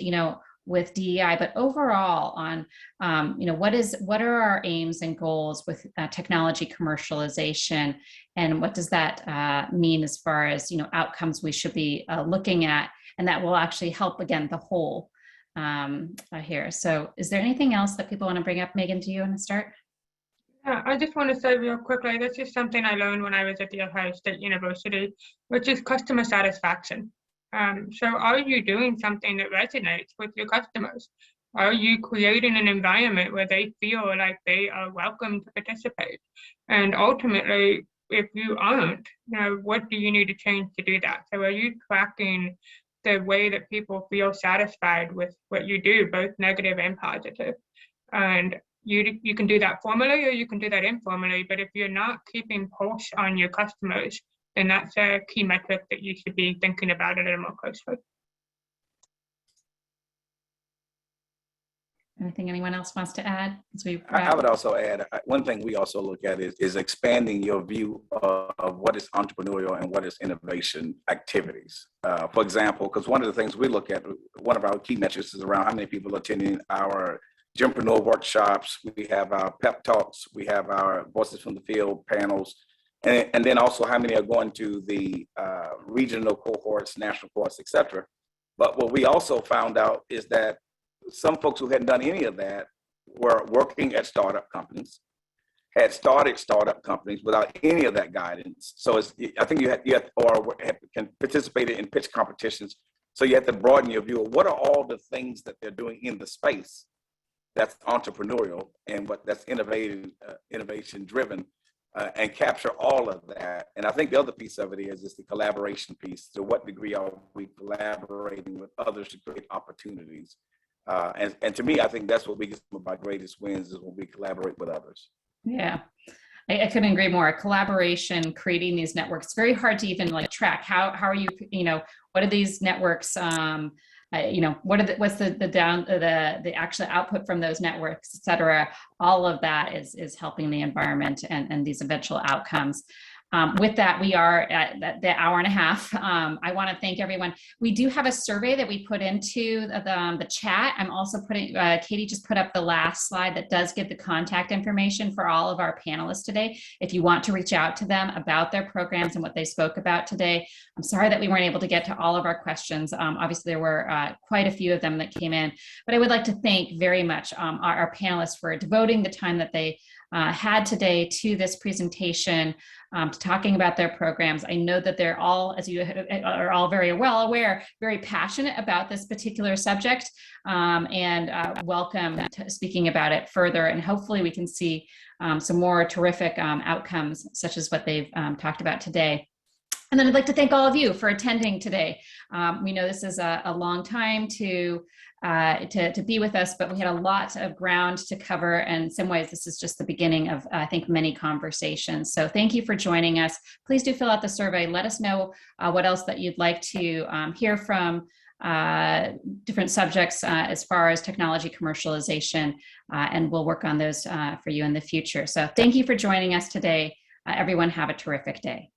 with DEI, but overall on, what are our aims and goals with technology commercialization, and what does that mean as far as, outcomes we should be looking at, and that will actually help, again, the whole here. So is there anything else that people want to bring up? Megan, do you want to start? Yeah, I just want to say real quickly, this is something I learned when I was at the Ohio State University, which is customer satisfaction. So are you doing something that resonates with your customers? Are you creating an environment where they feel like they are welcome to participate? And ultimately, if you aren't, what do you need to change to do that? So are you tracking the way that people feel satisfied with what you do, both negative and positive? And you can do that formally or you can do that informally, but if you're not keeping pulse on your customers, then that's a key metric that you should be thinking about a little more closely. Anything anyone else wants to add? I would also add, one thing we also look at is expanding your view of what is entrepreneurial and what is innovation activities. For example, because one of the things we look at, one of our key metrics is around how many people are attending our Entrepreneurial workshops, we have our pep talks, we have our Voices from the Field panels, and then also how many are going to the regional cohorts, national cohorts, et cetera. But what we also found out is that some folks who hadn't done any of that were working at startup companies, had started startup companies without any of that guidance. So I think you can participate in pitch competitions. So you have to broaden your view of what are all the things that they're doing in the space that's entrepreneurial and what that's innovation driven, and capture all of that. And I think the other piece of it is just the collaboration piece. To what degree are we collaborating with others to create opportunities? And to me, I think that's what we get some of our greatest wins is when we collaborate with others. Yeah. I couldn't agree more. Collaboration, creating these networks, it's very hard to even like track. How are you, what are these networks, what's the actual output from those networks, et cetera. All of that is helping the environment and these eventual outcomes. With that, we are at the hour and a half. I want to thank everyone. We do have a survey that we put into the chat. I'm also putting, Katie just put up the last slide that does give the contact information for all of our panelists today. If you want to reach out to them about their programs and what they spoke about today. I'm sorry that we weren't able to get to all of our questions. Obviously, there were quite a few of them that came in, but I would like to thank very much our panelists for devoting the time that they had today to this presentation, to talking about their programs. I know that they're all, as you are all very well aware, very passionate about this particular subject, and welcome to speaking about it further. And hopefully we can see some more terrific outcomes, such as what they've talked about today. And then I'd like to thank all of you for attending today. We know this is a long time to be with us, but we had a lot of ground to cover. And in some ways, this is just the beginning of, I think, many conversations. So thank you for joining us. Please do fill out the survey. Let us know what else that you'd like to hear from different subjects as far as technology commercialization, and we'll work on those for you in the future. So thank you for joining us today. Everyone have a terrific day.